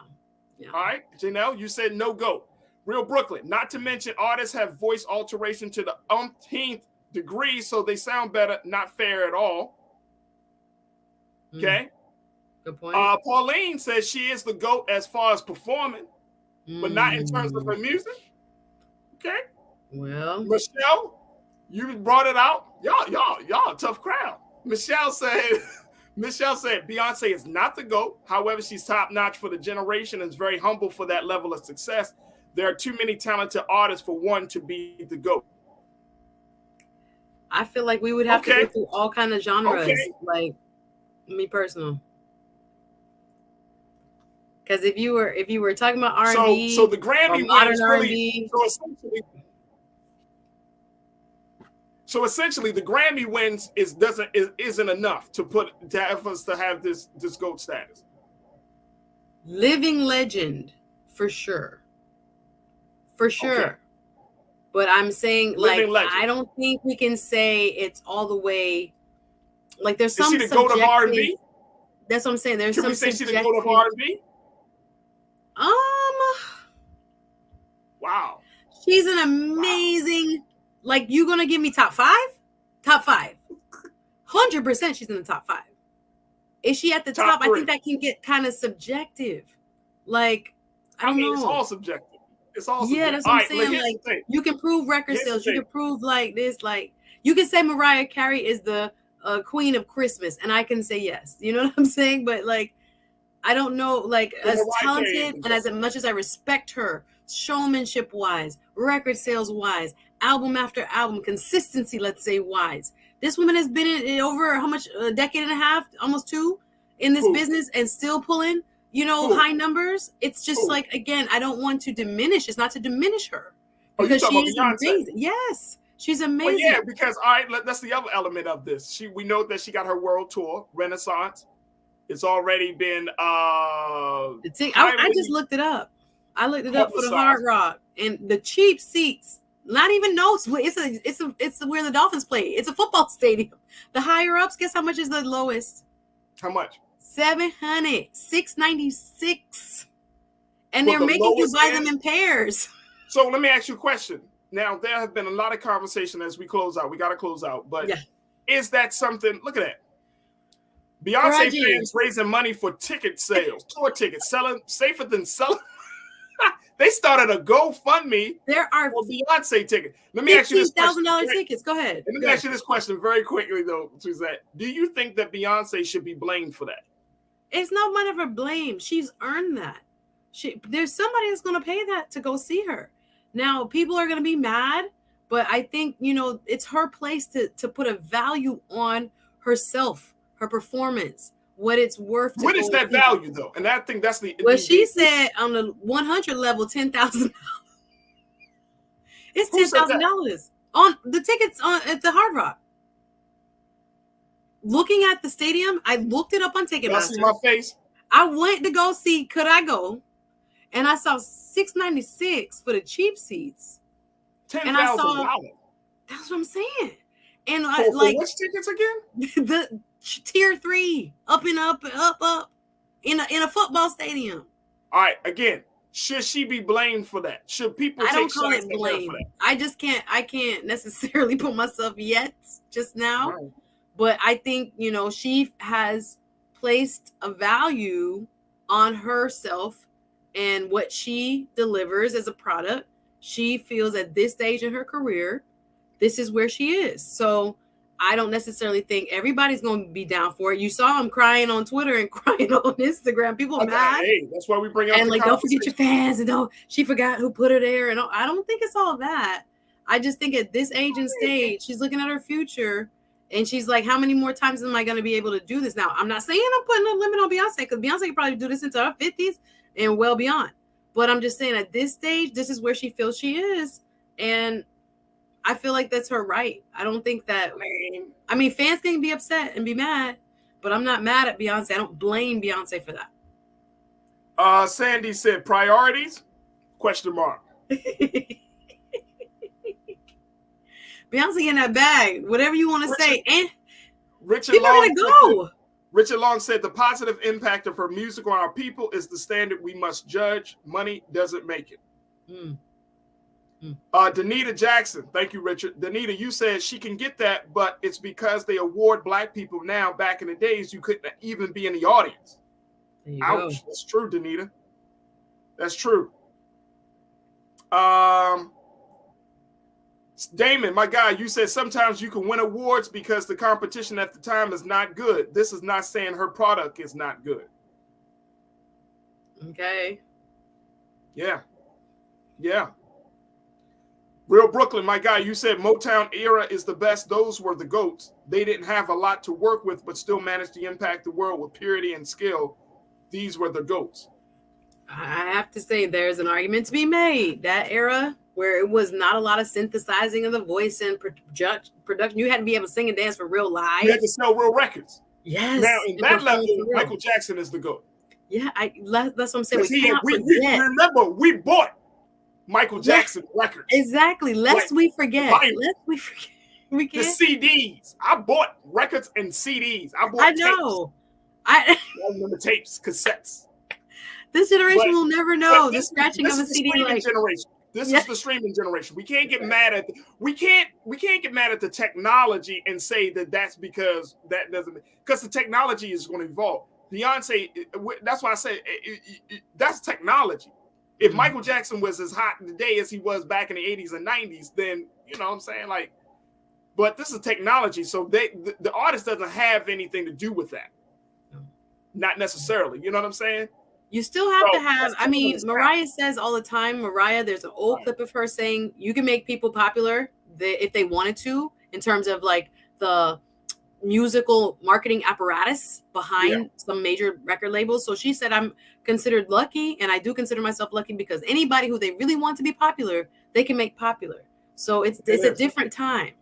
All right, Janelle, you said no GOAT. Real Brooklyn. Not to mention artists have voice alteration to the umpteenth degree, so they sound better. Not fair at all. Okay. Good point. Pauline says she is the GOAT as far as performing, but not in terms of her music. Okay. Well, Michelle, you brought it out. Y'all a tough crowd. Michelle said Beyonce is not the GOAT. However, she's top notch for the generation and is very humble for that level of success. There are too many talented artists for one to be the GOAT. I feel like we would have to go through all kind of genres. Like me personal. Because if you were talking about R&B, so the Grammy modern R&B, so essentially the Grammy wins isn't enough to have us to have this GOAT status. Living legend for sure. Okay. But I'm saying living legend. I don't think we can say it's all the way. Like there's some. Is she the GOAT of R&B? That's what I'm saying. There's Can some. We say she's the GOAT of R&B? Wow. She's an amazing. Wow. Like you gonna give me top five? Top five. 100% she's in the top 5. Is she at the top? I think that can get kind of subjective. Like I don't know. It's all subjective. It's all subjective. That's what I'm saying. Like you can prove record sales. You can prove like this. Like you can say Mariah Carey is the queen of Christmas, and I can say yes. You know what I'm saying? But like. I don't know, like as talented and as much as I respect her, showmanship wise, record sales wise, album after album, consistency, let's say wise. This woman has been in over how much, a decade and a half, almost 2 in this business and still pulling, high numbers. It's just like, again, I don't want to diminish. It's not to diminish her because she is amazing. Yes. She's Well, amazing. yeah, because all right, that's the other element of this. We know that she got her world tour, Renaissance. It's already been I just looked it up. I looked it up for the Hard Rock, and the cheap seats, not even notes. It's where the Dolphins play. It's a football stadium. The higher ups, guess how much is the lowest? How much? $700, $696, and they're making you buy them in pairs. So let me ask you a question. Now there have been a lot of conversation as we close out. We got to close out, but is that something? Look at that. Beyonce fans raising money for ticket sales, tour tickets, selling safer than selling. They started a GoFundMe. There are for Beyonce tickets. Let me ask you this question. $15,000 tickets. Go ahead. Let me ask you this question very quickly, though, Suzette. Do you think that Beyonce should be blamed for that? It's not one of her blame. She's earned that. There's somebody that's going to pay that to go see her. Now, people are going to be mad, but I think, it's her place to put a value on herself, her performance, what it's worth. What is that value, though? And I think that's the... Well, she said on the 100 level, $10,000. It's $10,000 on the tickets at the Hard Rock. Looking at the stadium, I looked it up on Ticketmaster. See my face? I went to go see, could I go? And I saw $696 for the cheap seats. $10,000. That's what I'm saying. And for which tickets again? The tier 3, up and up and up in a football stadium. All right, again, should she be blamed for that? Should people I take don't call shots it at her blame. for that? I can't necessarily put myself yet just now. Right. But I think, she has placed a value on herself and what she delivers as a product. She feels at this stage in her career, this is where she is. So I don't necessarily think everybody's going to be down for it. You saw him crying on Twitter and crying on Instagram. People are mad. Hey, that's why we bring up and the don't forget your fans. And she forgot who put her there. And I don't think it's all that. I just think at this age and stage, she's looking at her future. And she's like, how many more times am I going to be able to do this? Now, I'm not saying I'm putting a limit on Beyonce, because Beyonce could probably do this into her 50s and well beyond. But I'm just saying at this stage, this is where she feels she is. And I feel like that's her right. I don't think that, fans can be upset and be mad, but I'm not mad at Beyonce. I don't blame Beyonce for that. Sandy said, priorities? ? Beyonce in that bag, whatever you want to say. And Richard Long said the positive impact of her music on our people is the standard we must judge. Money doesn't make it. Danita Jackson, thank you, Richard. Danita, you said she can get that, but it's because they award Black people now. Back in the days, you couldn't even be in the audience. Ouch. Go. That's true, Danita. That's true. Damon, my guy, you said sometimes you can win awards because the competition at the time is not good. This is not saying her product is not good. Okay. Yeah. Real Brooklyn, my guy, you said Motown era is the best. Those were the GOATs. They didn't have a lot to work with, but still managed to impact the world with purity and skill. These were the GOATs. I have to say there's an argument to be made. That era where it was not a lot of synthesizing of the voice and production. You had to be able to sing and dance for real live. You had to sell real records. Yes. Now, in that level, Michael Jackson is the GOAT. Yeah, that's what I'm saying. Remember, we bought Michael Jackson records. Exactly. Lest we forget. We can't. The CDs. I bought records and CDs. I know. I remember tapes, cassettes. This generation will never know the scratching of a CD. Generation. This is the streaming generation. We can't get mad at we can't get mad at the technology and say that that's because that doesn't, because the technology is going to evolve. Beyonce, that's why I say that's technology. If Michael Jackson was as hot today as he was back in the 80s and 90s, then you know what I'm saying, like, but this is technology, so the artist doesn't have anything to do with that. Not necessarily, you know what I'm saying? You still have to have, Mariah says all the time, there's an old clip of her saying you can make people popular if they wanted to, in terms of like the musical marketing apparatus behind some major record labels. So she said, I'm considered lucky, and I do consider myself lucky because anybody who they really want to be popular, they can make popular. So it's a different time.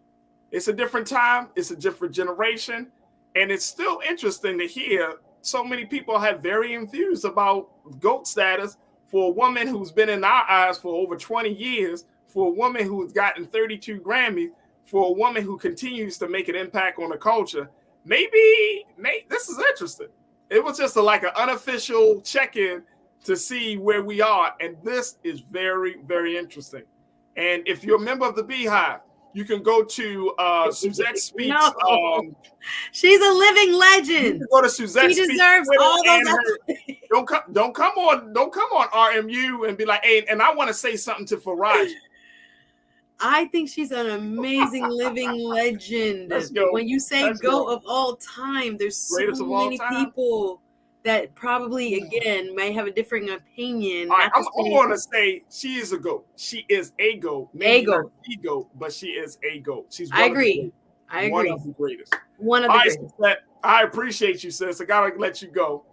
It's a different time. It's a different generation. And it's still interesting to hear so many people have varying views about GOAT status for a woman who's been in our eyes for over 20 years, for a woman who's gotten 32 Grammys, for a woman who continues to make an impact on the culture. Maybe this is interesting. It was just like an unofficial check-in to see where we are. And this is very, very interesting. And if you're a member of the Beehive, you can go to Suzette Speaks. No. She's a living legend. You can go to Suzette She Speaks. deserves all those. Don't come on RMU and be like, hey, and I want to say something to Farajii. I think she's an amazing living legend. When you say GOAT of all time, there's so many people that probably, again, may have a different opinion. All right, I'm going to say she is a GOAT. She is a GOAT. Maybe not the GOAT, but she is a GOAT. She's one of the greatest. One of the greatest. I appreciate you, sis. I got to let you go.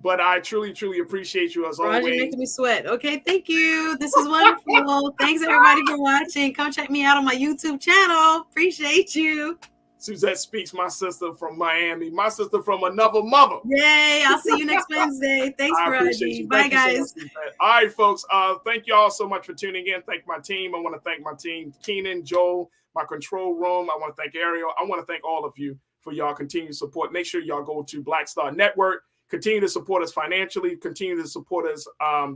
But I truly, truly appreciate you as always. You're making me sweat. Okay, thank you. This is wonderful. Thanks, everybody, for watching. Come check me out on my YouTube channel. Appreciate you. Suzette Speaks, my sister from Miami, my sister from another mother. Yay! I'll see you next Wednesday. Thanks, Farajii. Bye, guys. So all right, folks. Thank you all so much for tuning in. Thank my team. I want to thank my team, Keenan, Joel, my control room. I want to thank Ariel. I want to thank all of you for y'all continued support. Make sure y'all go to Black Star Network. Continue to support us financially. Continue to support us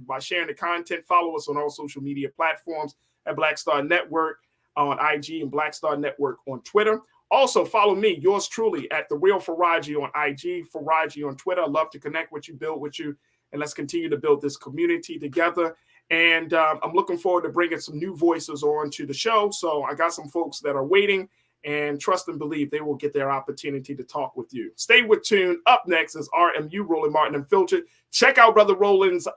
by sharing the content. Follow us on all social media platforms at Black Star Network on IG and Black Star Network on Twitter. Also, follow me, yours truly, at The Real Farajii on IG, Farajii on Twitter. I love to connect with you, build with you, and let's continue to build this community together. And I'm looking forward to bringing some new voices on to the show. So I got some folks that are waiting, and trust and believe they will get their opportunity to talk with you. Stay with tune. Up next is RMU, Roland Martin Unfiltered. Check out Brother Roland's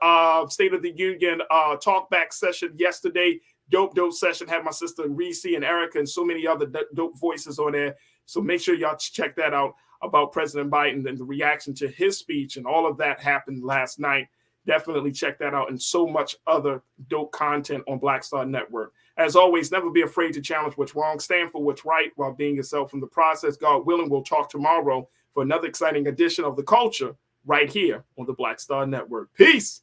State of the Union talk back session yesterday. Dope session. Had my sister Reese and Erica and so many other dope voices on there. So make sure y'all check that out about President Biden and the reaction to his speech, and all of that happened last night. Definitely check that out, and so much other dope content on Black Star Network. As always, never be afraid to challenge what's wrong. Stand for what's right while being yourself in the process. God willing, we'll talk tomorrow for another exciting edition of The Culture right here on the Black Star Network. Peace.